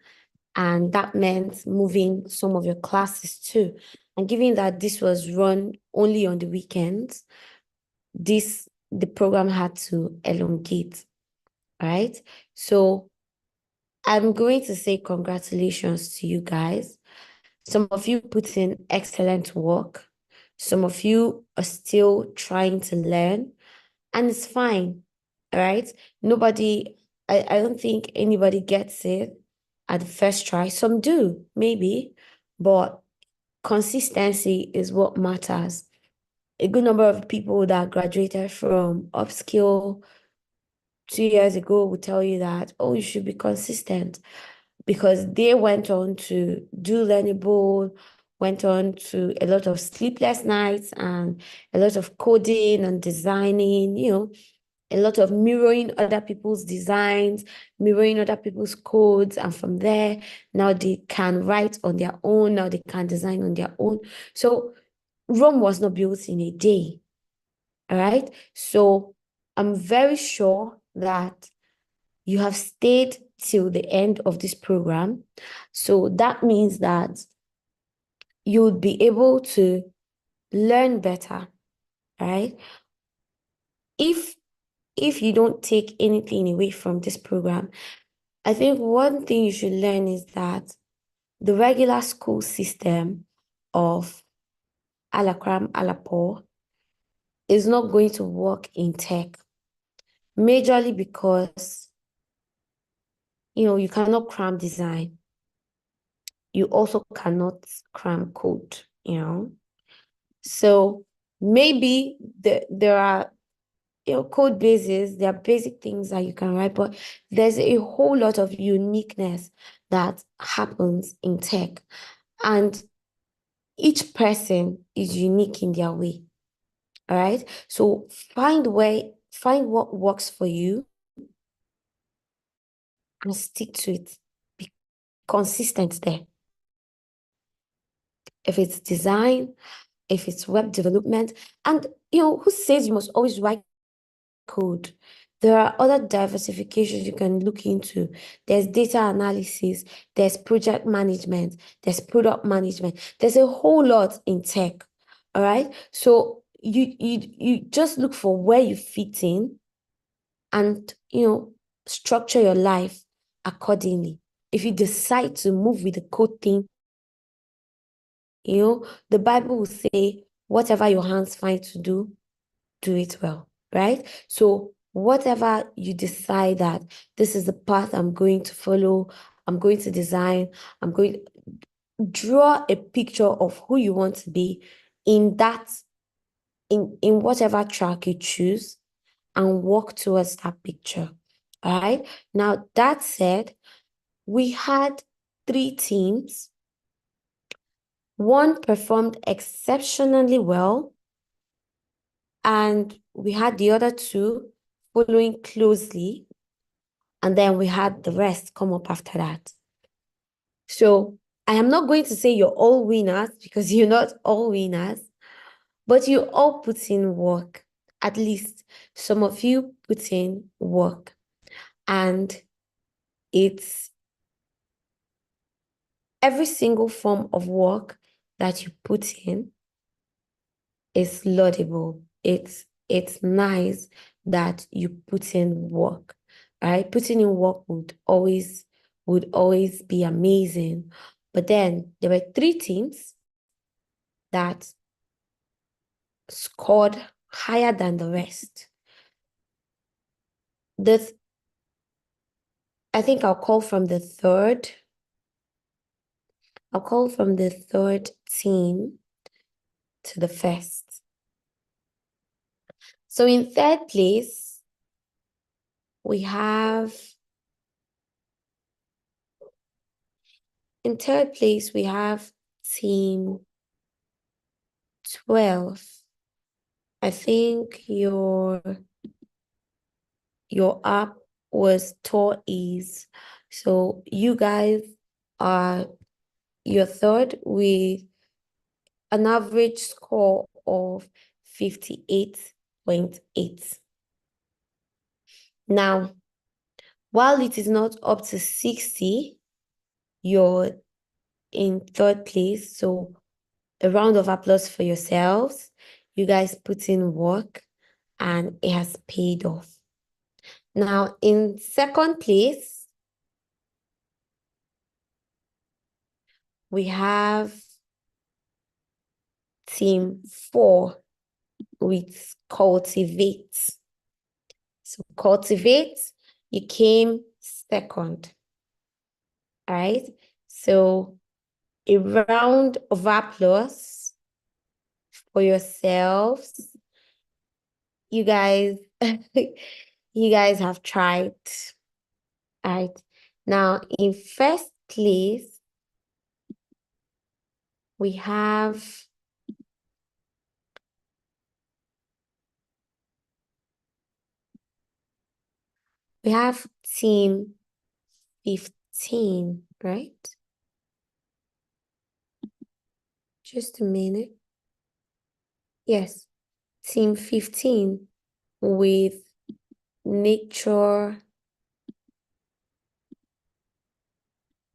and that meant moving some of your classes too. And given that this was run only on the weekends, the program had to elongate, right? So I'm going to say congratulations to you guys. Some of you put in excellent work. Some of you are still trying to learn, and it's fine, all right? I don't think anybody gets it at the first try. Some do, maybe, but consistency is what matters. A good number of people that graduated from Upskill 2 years ago will tell you that, oh, you should be consistent, because they went on to do Learnable, went on to a lot of sleepless nights and a lot of coding and designing, a lot of mirroring other people's designs, mirroring other people's codes. And from there, now they can write on their own, now they can design on their own. So Rome was not built in a day, all right? So I'm very sure that you have stayed till the end of this program. So that means that you'll be able to learn better, right? If you don't take anything away from this program, I think one thing you should learn is that the regular school system of Alakram Alapo is not going to work in tech, majorly because, you cannot cram design. You also cannot cram code, So maybe there are, code bases, there are basic things that you can write, but there's a whole lot of uniqueness that happens in tech. And each person is unique in their way. All right. So find what works for you and stick to it. Be consistent there. If it's design, if it's web development, and who says you must always write code? There are other diversifications you can look into. There's data analysis, there's project management, there's product management. There's a whole lot in tech. All right. So you just look for where you fit in and structure your life accordingly. If you decide to move with the code thing, You know, the Bible will say, whatever your hands find to do it well, right? So whatever you decide that this is the path I'm going to follow, I'm going to design, I'm going to draw a picture of who you want to be in that, in whatever track you choose, and work towards that picture. All right. Now, that said, we had 3 teams. One performed exceptionally well, and we had the other 2 following closely, and then we had the rest come up after that. So I am not going to say you're all winners, because you're not all winners, but you all put in work. At least some of you put in work. And it's every single form of work that you put in is laudable. It's nice that you put in work, right? Putting in work would always be amazing. But then there were 3 teams that scored higher than the rest. I think I'll call from the third. I'll call from the third team to the first. So in third place, we have team 12. I think your app was Toys. So you guys are your third with an average score of 58.8. Now, while it is not up to 60, you're in third place. So a round of applause for yourselves. You guys put in work and it has paid off. Now, in second place, we have team 4 with Cultivate. So Cultivate, you came second. All right. So a round of applause for yourselves. You guys, you guys have tried. All right. Now, in first place, we have team 15, right? Just a minute. Yes, team 15 with Nature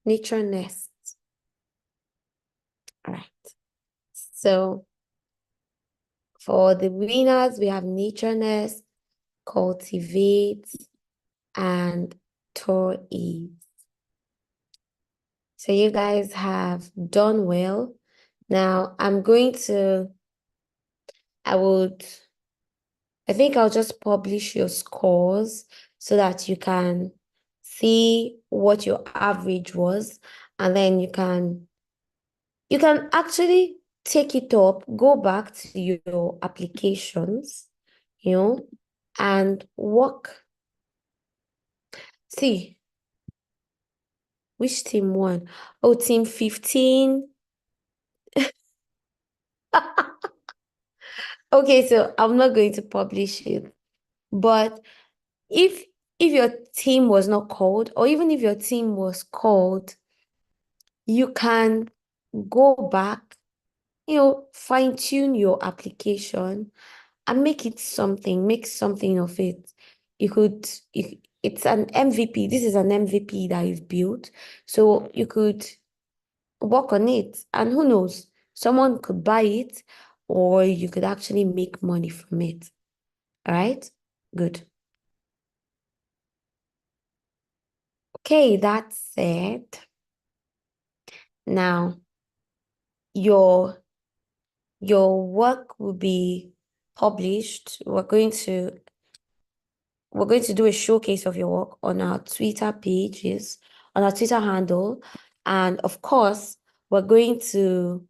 Nest. All right. So for the winners, we have Nature Nest, Cultivate, and Toys. So you guys have done well. Now I think I'll just publish your scores so that you can see what your average was, and then you can actually take it up, go back to your applications, and work. See, which team won? Oh, team 15. Okay, so I'm not going to publish it. But if your team was not called, or even if your team was called, you can go back, fine-tune your application and make something of it. It's an MVP. This is an MVP that you've built. So you could work on it, and who knows, someone could buy it, or you could actually make money from it. All right, good. Okay, that said, now your work will be published. We're going to do a showcase of your work on our Twitter pages, on our Twitter handle, and of course, we're going to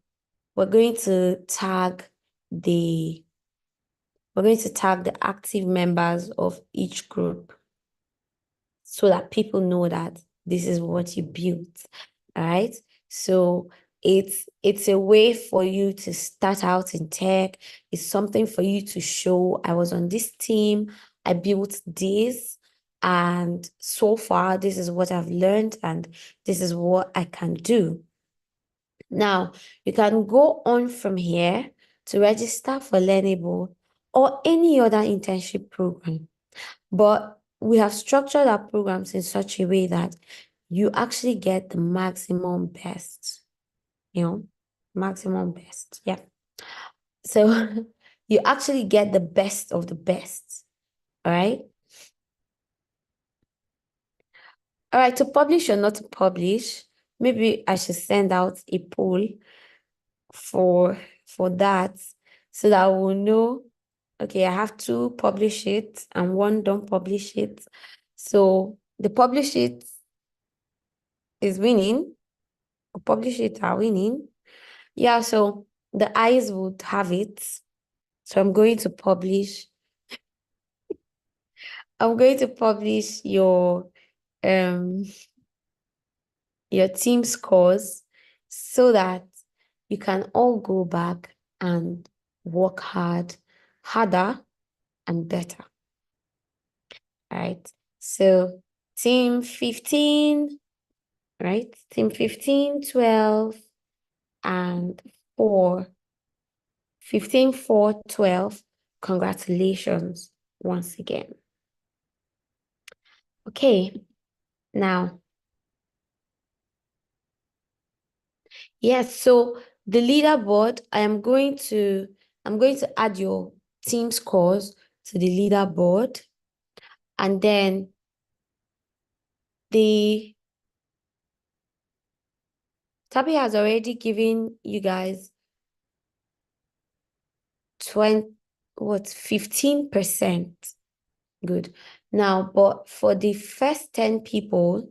tag the active members of each group so that people know that this is what you built. All right. So it's a way for you to start out in tech. It's something for you to show, I was on this team, I built this, and so far this is what I've learned and this is what I can do. Now, you can go on from here to register for Learnable or any other internship program. But we have structured our programs in such a way that you actually get the maximum best, maximum best. Yeah. So you actually get the best of the best. All right. All right. To publish or not to publish, maybe I should send out a poll for that so that we'll know, okay, I have to publish it and one don't publish it. So the publish it is winning. Publish it are winning. Yeah, so the eyes would have it. So I'm going to publish your team scores so that you can all go back and work harder and better. All right. So team 15, right? Team 15, 12, and 4. 15, 4, 12. Congratulations once again. Okay. Now, yes, so the leaderboard, I'm going to add your team scores to the leaderboard, and then Tabi has already given you guys 15%. Good. Now, but for the first 10 people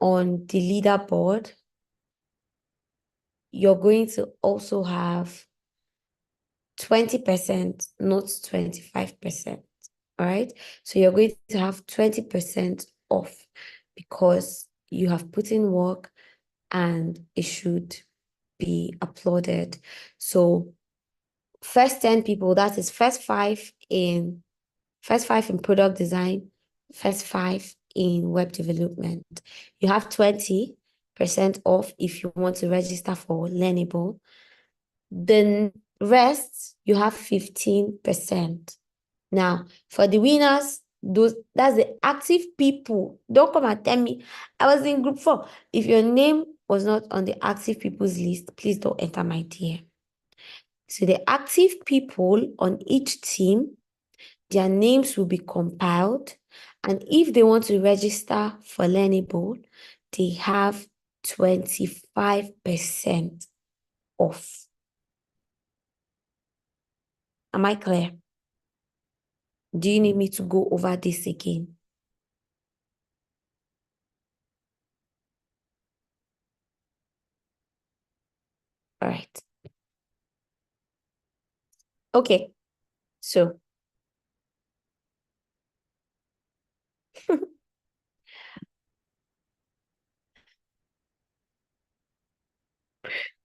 on the leaderboard, you're going to also have 20%, not 25%. All right. So you're going to have 20% off because you have put in work and it should be applauded. So first 10 people, that is first five in product design, first 5 in web development. You have 20% off if you want to register for Learnable. The rest, you have 15%. Now, for the winners, that's the active people. Don't come and tell me, I was in group 4. If your name was not on the active people's list, please don't enter my DM. So the active people on each team, their names will be compiled. And if they want to register for Learnable, they have 25% off. Am I clear? Do you need me to go over this again? All right. Okay. So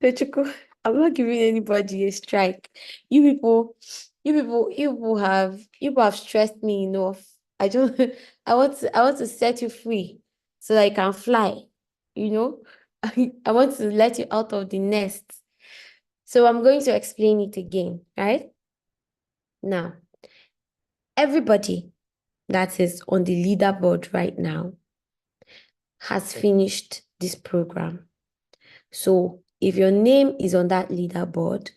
Tochiko, I'm not giving anybody a strike. You people have stressed me enough. I don't I want to set you free so that you can fly. I want to let you out of the nest. So I'm going to explain it again, right? Now, everybody that is on the leaderboard right now has finished this program. So if your name is on that leaderboard,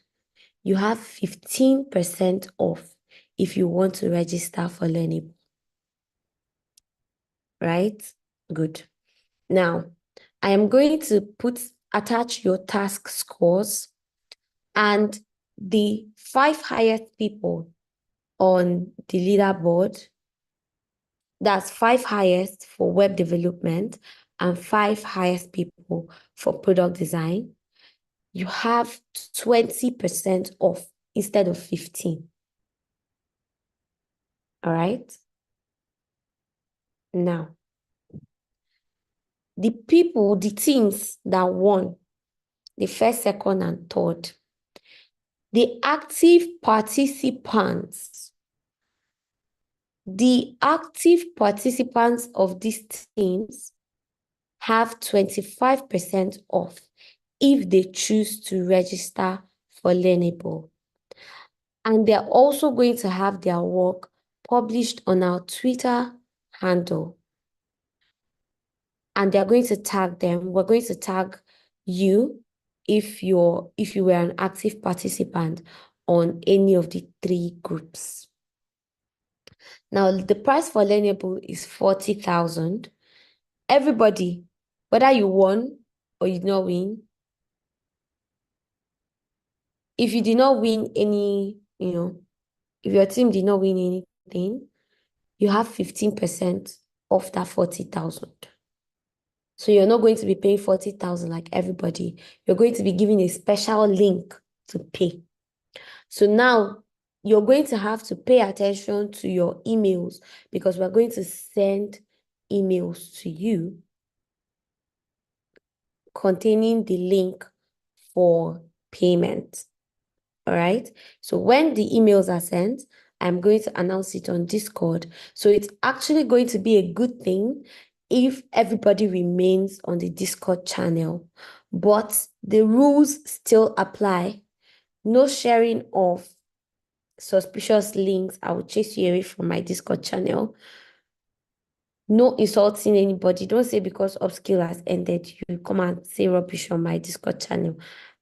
you have 15% off if you want to register for Learnable. Right? Good. Now, I am going to put attach your task scores, and the 5 highest people on the leaderboard, that's 5 highest for web development and 5 highest people for product design, you have 20% off instead of 15. All right. Now, the teams that won the first, second, and third, the active participants of these teams have 25% off if they choose to register for Learnable. And they're also going to have their work published on our Twitter handle. And they're going to tag them. We're going to tag you if you were an active participant on any of the 3 groups. Now, the price for Learnable is 40,000. Everybody, whether you won or you did not win, if you did not win any, if your team did not win anything, you have 15% off that 40,000. So you're not going to be paying 40,000 like everybody. You're going to be given a special link to pay. So now you're going to have to pay attention to your emails, because we're going to send emails to you containing the link for payment. All right. So when the emails are sent, I'm going to announce it on Discord. So it's actually going to be a good thing if everybody remains on the Discord channel, but the rules still apply. No sharing of suspicious links. I will chase you away from my Discord channel. No insulting anybody. Don't say because Upskill has ended, you come and say rubbish on my Discord channel.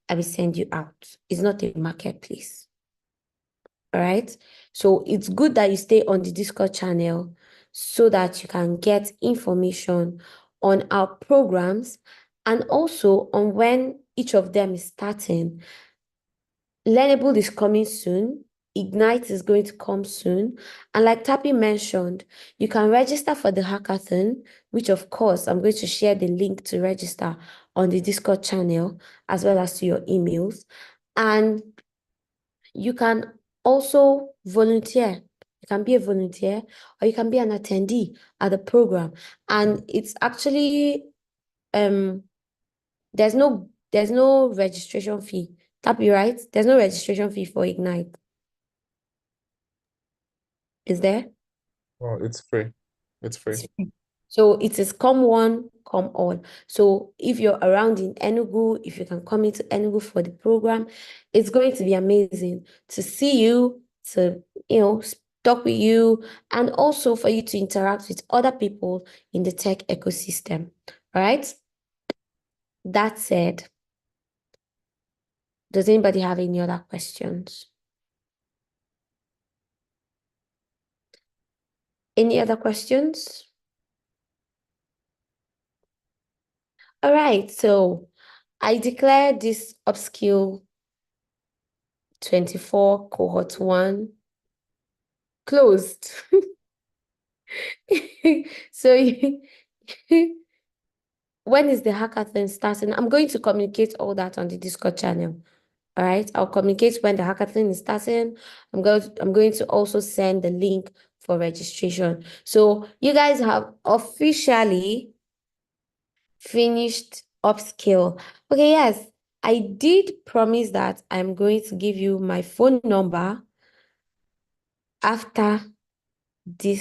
I will send you out. It's not a marketplace. All right. So it's good that you stay on the Discord channel so that you can get information on our programs and also on when each of them is starting. Learnable is coming soon. Ignite is going to come soon. And like Tapi mentioned, you can register for the hackathon, which of course, I'm going to share the link to register on the Discord channel as well as to your emails. And you can also volunteer. You can be a volunteer or you can be an attendee at the program. And it's actually, there's no registration fee. Tapi, right? There's no registration fee for Ignite. Is there? Oh, it's free. It's free. So it is come one, come all. So if you're around in Enugu, if you can come into Enugu for the program, it's going to be amazing to see you, to, talk with you, and also for you to interact with other people in the tech ecosystem. All right? That said, does anybody have any other questions? Any other questions? All right, so I declare this Upskill 24 cohort 1 closed. So when is the hackathon starting? I'm going to communicate all that on the Discord channel. All right, I'll communicate when the hackathon is starting. I'm going to also send the link for registration. So you guys have officially finished Upskill. Okay, yes, I did promise that I'm going to give you my phone number after today.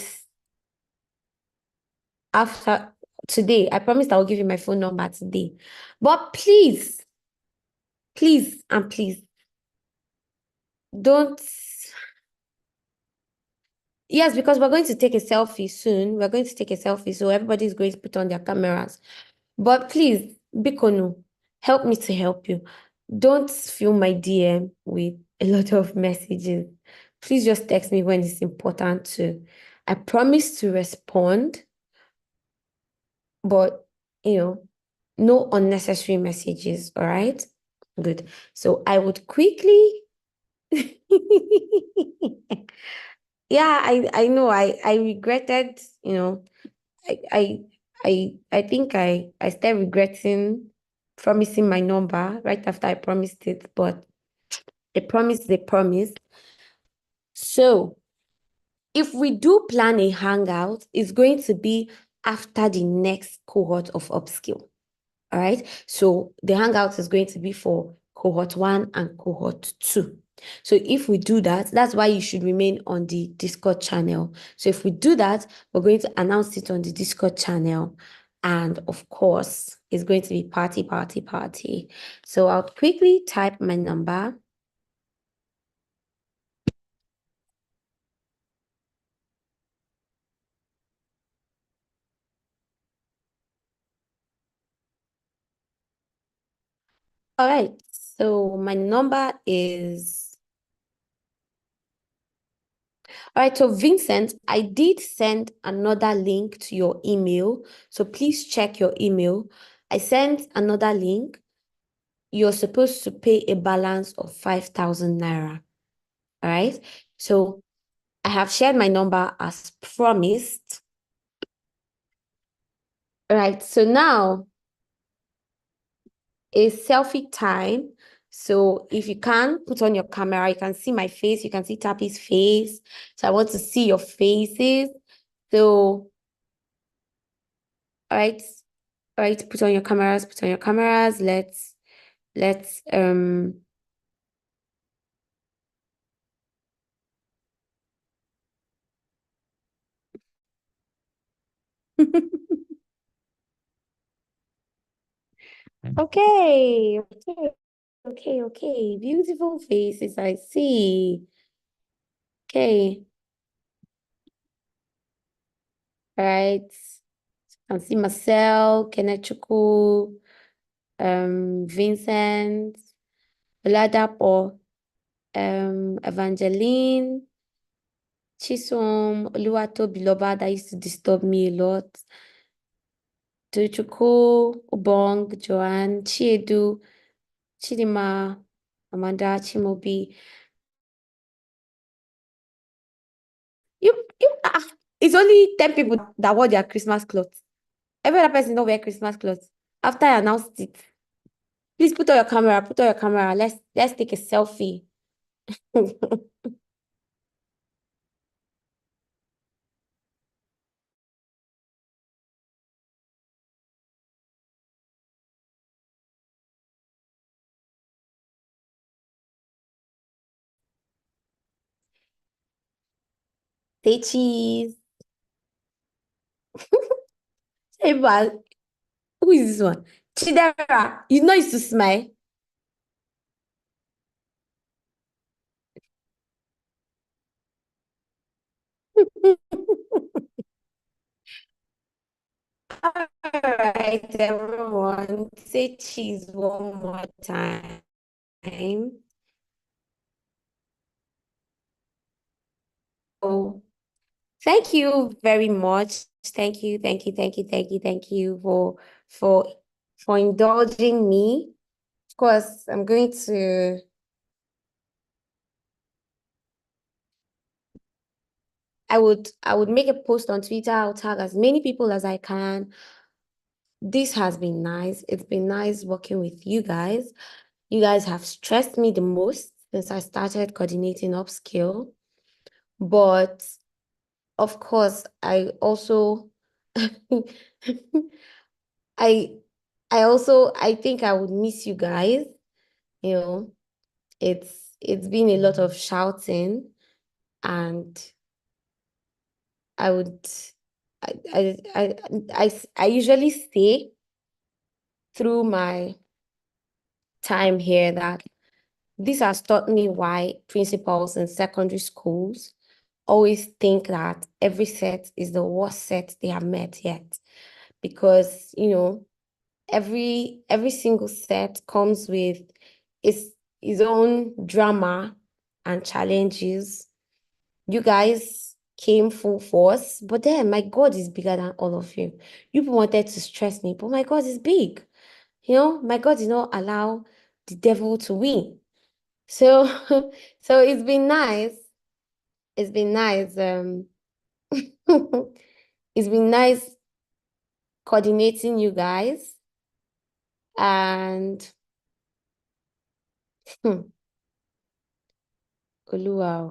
I promised I will give you my phone number today. But please, and please, don't. Yes, because we're going to take a selfie soon. We're going to take a selfie, so everybody's going to put on their cameras. But please, Bikono, help me to help you. Don't fill my DM with a lot of messages. Please just text me when it's important to. I promise to respond, but, No unnecessary messages, all right? Good. So I would quickly yeah, I know I regretted, I I I think I started regretting promising my number right after I promised it, but a promise is a promise. So if we do plan a hangout, it's going to be after the next cohort of upskill. All right. So the hangout is going to be for cohort 1 and cohort 2. So if we do that, that's why you should remain on the Discord channel. So if we do that, we're going to announce it on the Discord channel. And of course, it's going to be party, party, party. So I'll quickly type my number. All right. So my number is... All right, so Vincent, I did send another link to your email. So please check your email. I sent another link. You're supposed to pay a balance of 5,000 naira. All right. So I have shared my number as promised. All right. So now is selfie time. So if you can put on your camera, you can see my face. You can see Tappy's face. So I want to see your faces. So, all right. All right, put on your cameras, put on your cameras. Let's okay, okay. Beautiful faces, I see. Okay. All right. I see Marcel, Kenechukwu, Vincent, Oladapo, Evangeline, Chisom, Oluwatobiloba, that used to disturb me a lot. Tochukwu, Obong, Joanne, Chiedu, Chidima, Amanda, Chimobi. It's only 10 people that wore their Christmas clothes. Every other person don't wear Christmas clothes. After I announced it, please put on your camera, put on your camera. Let's take a selfie. Say cheese. Hey, but who is this one? Chidera, you know used to smile. All right, everyone. Say cheese one more time. Oh, thank you very much. Thank you for for indulging me. Of course, I would make a post on Twitter. I'll tag as many people as I can. This has been nice. It's been nice working with you guys. You guys have stressed me the most since I started coordinating Upskill. But of course, I also I I think I would miss you guys. You know, it's been a lot of shouting, and I would I I I I usually say through my time here that this has taught me why principals in secondary schools always think that every set is the worst set they have met yet. Because, every single set comes with its own drama and challenges. You guys came full force, but then my God is bigger than all of you. You wanted to stress me, but my God is big. my God did not allow the devil to win. So, so it's been nice. It's been nice. It's been nice coordinating you guys. And Oluwa.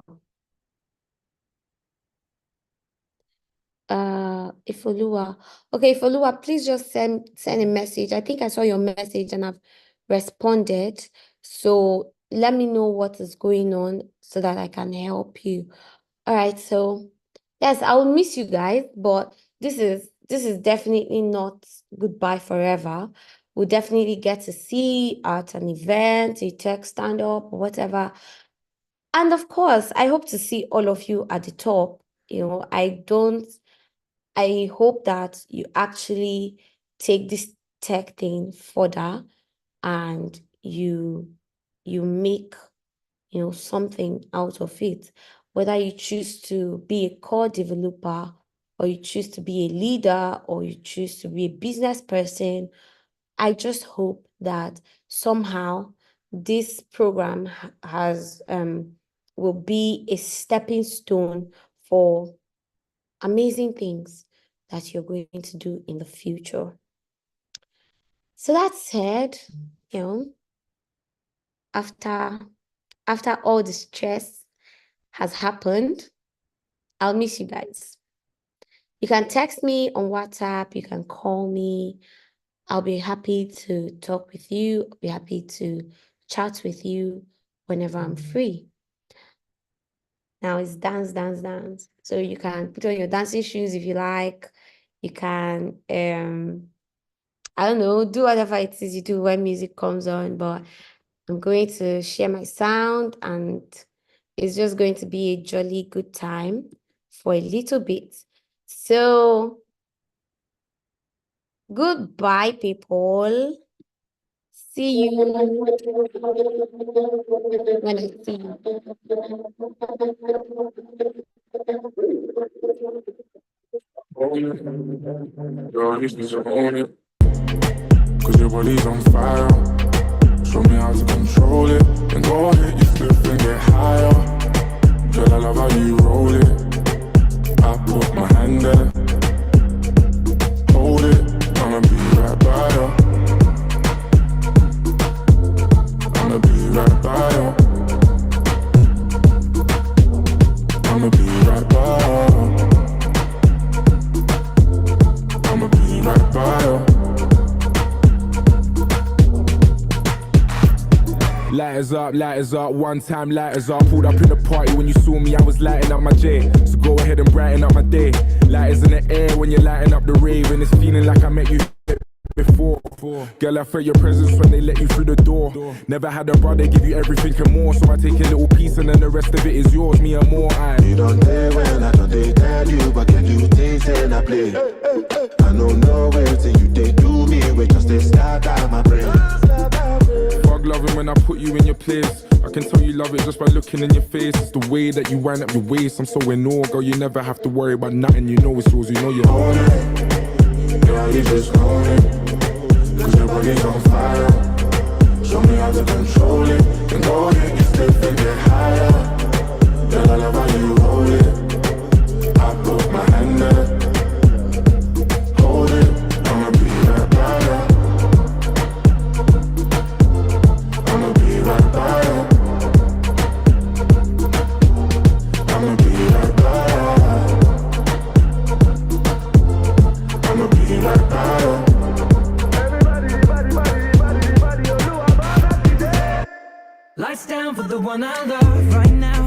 Ifoluwa. Okay, Ifoluwa, please just send a message. I think I saw your message and I've responded. So let me know what is going on so that I can help you. All right, so yes, I will miss you guys, but this is definitely not goodbye forever. We'll definitely get to see at an event, a tech stand-up, or whatever. And of course, I hope to see all of you at the top. I hope that you actually take this tech thing further and you make something out of it. Whether you choose to be a core developer, or you choose to be a leader, or you choose to be a business person, I just hope that somehow this program will be a stepping stone for amazing things that you're going to do in the future. So that said, after all the stress has happened, I'll miss you guys. You can text me on WhatsApp, you can call me. I'll be happy to talk with you. I'll be happy to chat with you whenever I'm free. Now it's dance, dance, dance. So you can put on your dancing shoes if you like. You can, I don't know, do whatever it is you do when music comes on, but I'm going to share my sound and it's just going to be a jolly good time for a little bit. So, goodbye, people. See you when I see you. Cause your body's on fire. Show me how to control it. Then go hit your flip and get higher. Girl, I love how you roll it. I put my hand there. Hold it. I'ma be right by you. I'ma be right by you. I'ma be right by you. I'ma be right by you. Lighters up, one time lighters up. Pulled up in the party when you saw me, I was lighting up my J. So go ahead and brighten up my day. Lighters in the air when you're lighting up the rave. And it's feeling like I met you before. Girl, I felt your presence when they let you through the door. Never had a brother give you everything and more. So I take a little piece and then the rest of it is yours, me and more. You don't dare when I don't they tell you, but can you taste and I play? I don't know where till you they do me, we just they start out my brain. Loving when I put you in your place. I can tell you love it just by looking in your face. It's the way that you wind up your waist. I'm so in awe, girl, you never have to worry about nothing. You know it's yours, you know you own it. Girl, you just own it. Cause your body's on fire. Show me how to control it. Then go ahead, get stiff and get higher. Girl, I love how you roll it. I put my hand there. Hold it. I'ma be right by you. Lights down for the one I love right now.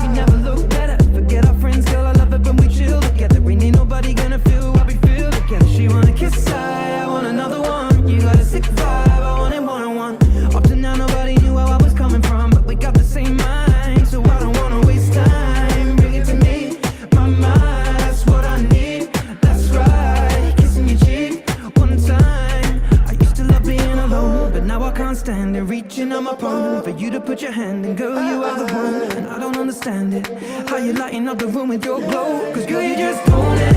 We never look better. Forget our friends, girl. I love it when we chill together. Ain't nobody gonna feel what we feel together. She wanna kiss, I want another one. You got a sick vibe, I want it one-on-one. Up to now, nobody knew where I was coming from, but we got the same mind, so I don't wanna waste time. Bring it to me, my mind, that's what I need. That's right, kissing your cheek one time. I used to love being alone, but now I can't stand it. Reaching on my phone for you to put your hand in, girl, you are the one. And I don't understand it, how you lighting up the room with your glow. Cause girl, you just own it.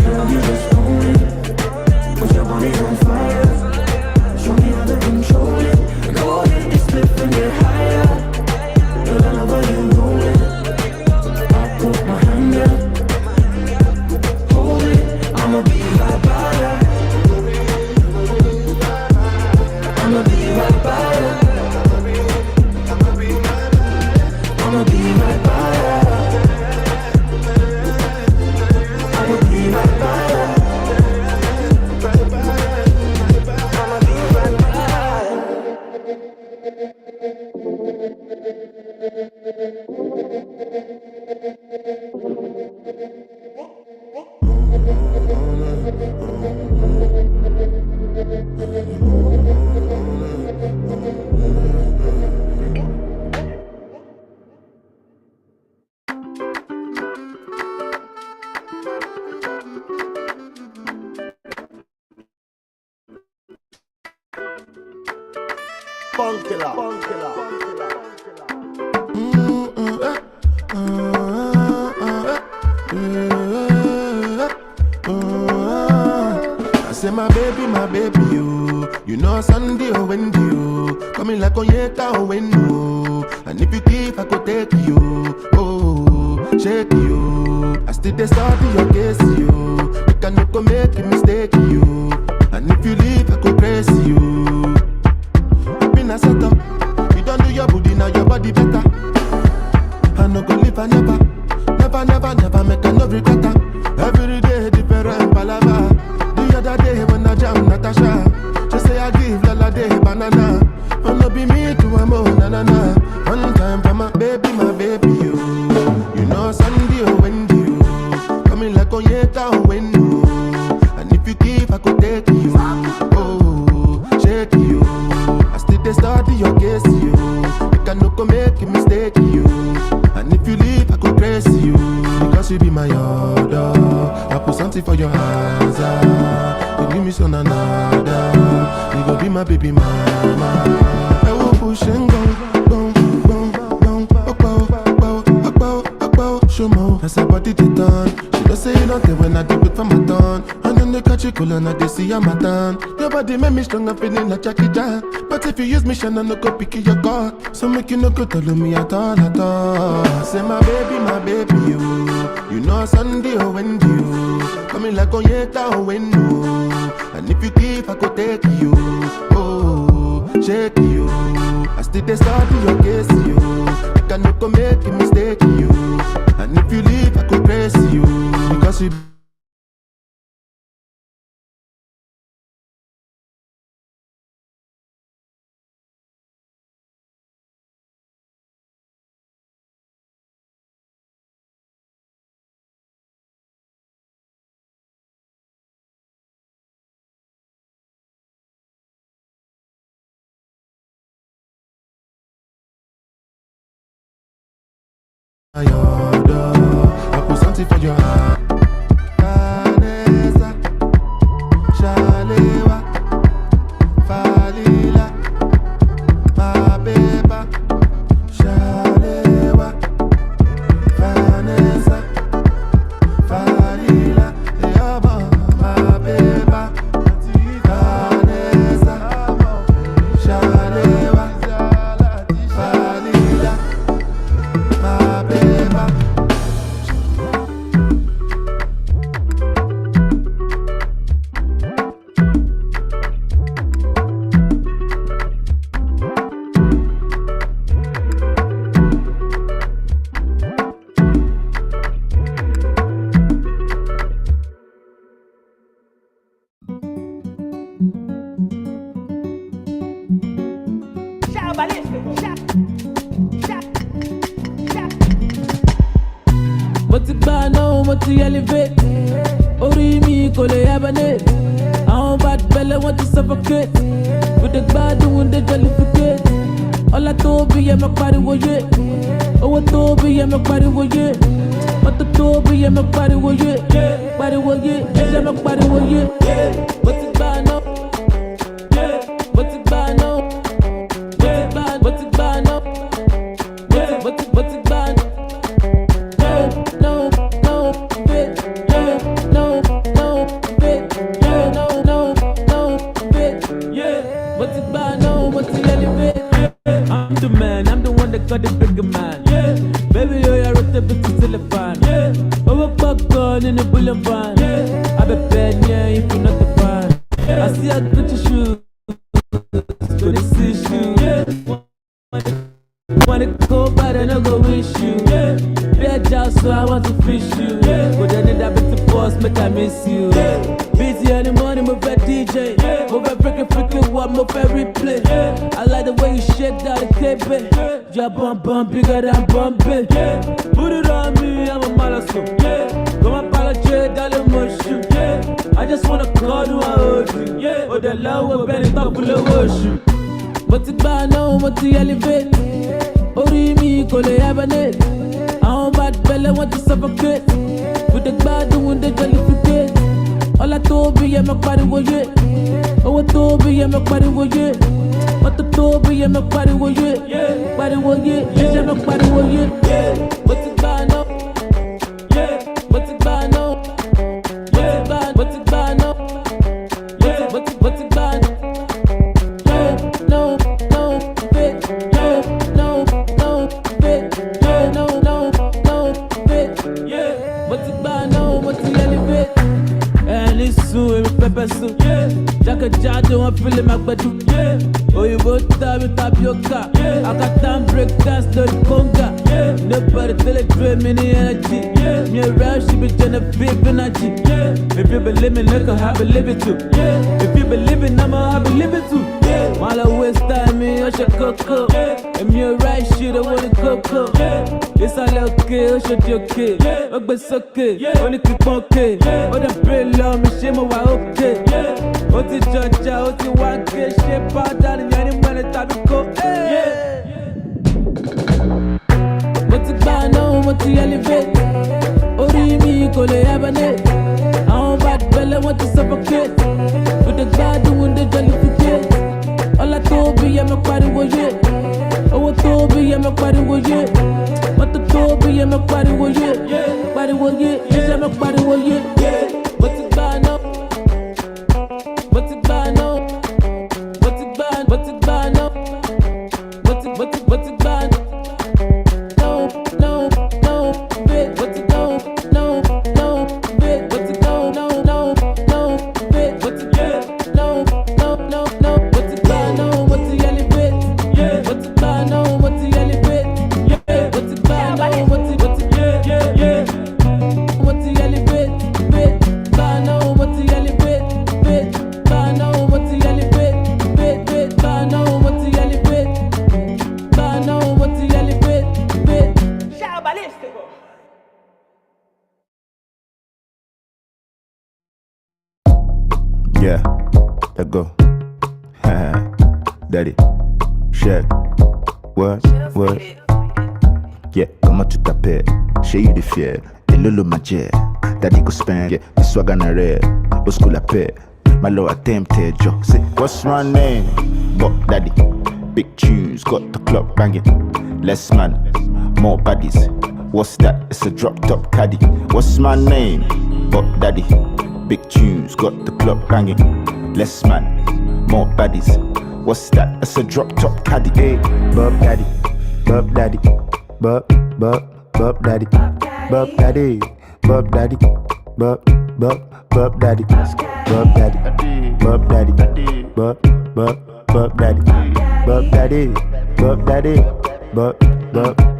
Girl, you just own it. Cause your body's on fire. I say my baby, you know Sunday or Wendy, you coming like Onyeka or Wendy, and if you give, I could take you, oh, shake you. I still dey study your case, you cannot go make a mistake, you, and if you leave, I could praise you. I've been a setup, you don't do your booty, now your body better. I no go live, I never make a no regret. Every day different palava. The other day when I jam Natasha, she say I give Lala day banana. Oh no be me to a mo na na na. One time for my baby, you know Sunday or Wendy, you coming like Onyeka or Wendy, and if you give I could take you, oh shake you. I still dey study your case, you cannot go make a mistake, you, and if you leave I could praise you, because you be my order. I put something for your hands, you give me some another. You go be my baby mama. I will push and go. Show more, as her body they turn. She don't say you don't care when I do it for my turn. And then they catch you cool and they see I'm a turn. Your body make me strong, I'm feeling like Jackie Chan. But if you use me, Shanna, no go pick your car. So make you no go tell me at all. I say my baby, you know Sunday or Wendy, you coming like Onyeka or Wendy, and if you give, I could take you, oh, shake you. I still dey study your case, you cannot go make a mistake, you, and if you leave, I could praise you, because you. I put something for your heart. Vanessa, Shalewa, Falila, my baby. Shalewa, Vanessa, Falila, my baby. Vanessa, Shalewa, Falila. Elevate, Ori mi kole abane. Our bad belly want to suffocate. With the bad doing the jollificate. All I told be my body was it. Oh, I told be my body was it. What the told be my body was it. Body was it. Yeah, my body was it. What's it bad now? Yeah, what's it bad now? What's it bad now? What's it bad? Got the bigger man, yeah. Baby, you're a bit to telephone, yeah. Over popcorn in a bullet van, yeah. I be bad, yeah, if you're not the fan. Yeah. I see I put your shoes, gonna see you, yeah. Wanna go bad and I go wish you, yeah. Be a job, so I want to fish you, yeah. But then that bit to boss, make I miss you, yeah. Busy in the morning, move a DJ, yeah. Move a freaking what, move a replay, yeah. I like the way you shake that the cape, yeah. Your bum bigger than Bombay, yeah. Put it on me, I'm a malasso, yeah. Go my apologize, darling, mushroom, yeah. I just wanna call you, I hold you, yeah. Oh, the love will be top full of worship. But it's bad now, but to elevate. Ori mi kole abane. Our bad belly want to suffocate. With the bad doing the jollificate. All I told be my body was it. Oh, I told be my body was it. What the door be in my body will you? Body will you? Is in my body will you? What's it by now? What's it by now? What's it by now? What's it by now? No, fit. No, fit. No, fit. What's it by now? What's it elevate? And it's so pepper soup. Jacka Jado, I'm feeling my body. Oh, you both tapioca. I got time break dance, the conga. Nobody tell it, dream in the energy. Me around, she be trying to big energy. If you believe in look, I believe it too. If you believe in, I believe it too. While I waste time, me, I should cocoa. And me right shit, I want to cocoa. It's all okay, I should you okay. But it's okay, only keep okay. Oh, the brain love me, shame, why okay. Oh, the judge, oh, the one get shit, part down in any money, tabico. What's it by now? What's the elevate? Oh, me, go to heaven. I don't bad belly, want to suffocate. With the guy doing the jellificate. All I told me, I'm a party with you. Oh, I told me, I'm a party with you. What the told me, I'm a party with you. Party with you, yes, I'm a party with you. What's it by now? What's it by now? What's it by? What's it by now? What's it by now? No, fit. What's it no, fit. What's it no, fit. What's it no, what's it by now? What's the elevate? What's it by now? What's the elevate? What's it by now? What's it What's the elevate? Fit. By now, what's the elevate? Fit. By now, what's the elevate? Fit. By now, what's the elevate? By now, what's the elevate? Fit. Ciao, ballistico. Yeah, let go. Daddy, shit. What? Yeah, comment tu t'appelles? Chez you the fier, et lolo ma jet. Daddy go spend, yeah, the swag on a red. Au school la paix, my low attempted yo. Say, what's my name? But daddy, big tunes, got the club banging. Less man, more baddies. What's that? It's a drop top caddy. What's my name? But daddy, big tunes, got the club banging. Less man, more baddies. What's that? It's a drop top caddy. Hey, Bob daddy, Bob daddy, Bob daddy, Bob daddy, Bob daddy, Bob daddy, Bob daddy, Bob daddy, Bob daddy, Bob daddy, Bob daddy,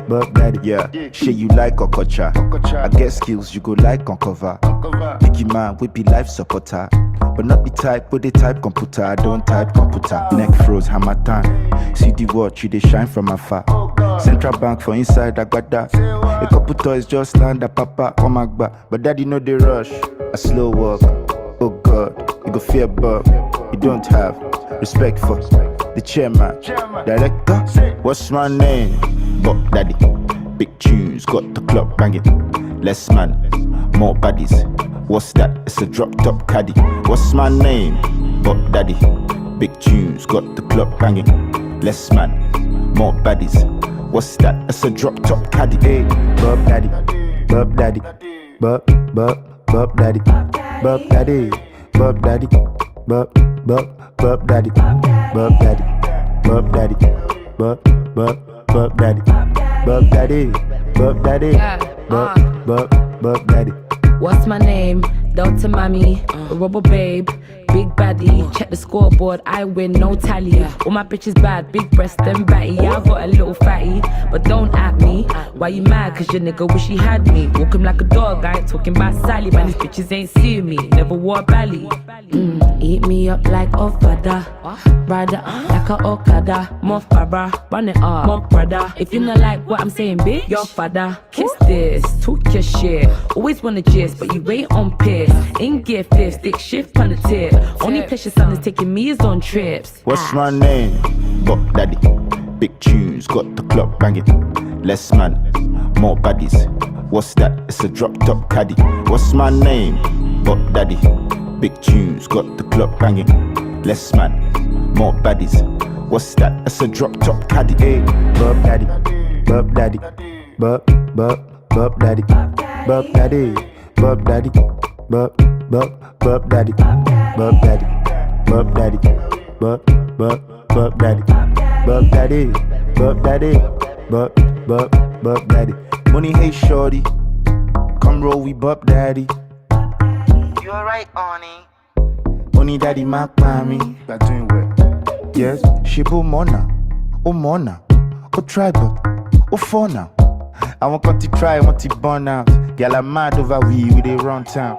Bob daddy. Yeah, shit you like Okocha. I get skills you go like on cover. Biggie man, we be life supporter. But not the type, but the type computer. I don't type computer. Neck froze, hammer time. See the watch, you they shine from afar. Central bank for inside, I got that. A couple toys just land a papa, oh my god. But daddy know the rush. A slow walk, oh god. You go fear Bob. You don't have respect for the chairman. Director, what's my name? But daddy, big tunes, got the club banging. Less man, more baddies. What's that? It's a drop top caddy. What's my name? But daddy, big tunes, got the club banging. Less man, more baddies. What's that? It's a drop top caddy. Hey, Bob daddy, Bob daddy, Bob daddy, Bob daddy, Bob daddy, Bob daddy, Bob daddy, Bob daddy, Bob daddy, Bob daddy, Bob daddy, Bob daddy. What's my name? Delta Mommy, Rubber Babe, Big Baddie. Check the scoreboard, I win, no tally. All my bitches bad, big breast and batty. Yeah, I got a little fatty, but don't at me. Why you mad? Cause your nigga wish he had me. Walk him like a dog, I ain't talking about Sally. Man, these bitches ain't seeing me, never wore a belly. Eat me up like Ofada, rider like a Okada. More Farah, run it up, more brother. If you not like what I'm saying, bitch, your father. Kiss this, talk your shit. Always wanna gist, but you ain't on piss. In gear fifth, stick shift on the tip. Only place your son is taking me is on trips. What's my name? But daddy, big tunes, got the club banging. Less man, more baddies. What's that? It's a drop top caddy. What's my name? But daddy, big tunes, got the club banging. Less man, more baddies. What's that? That's a drop top caddy. Hey, bub daddy, bub daddy, bub daddy, bub daddy, bub daddy, bub daddy, bub daddy, bub daddy, bub daddy, bub daddy, bub daddy, bub daddy. Money, hey shorty, come roll we bub daddy. You alright, Oni? Money daddy, my mommy. Got doing well. Yes, she bo mona, oh tribal, oh for now. I want to try, I want to burn out. Girl, I'm mad over we dey run town.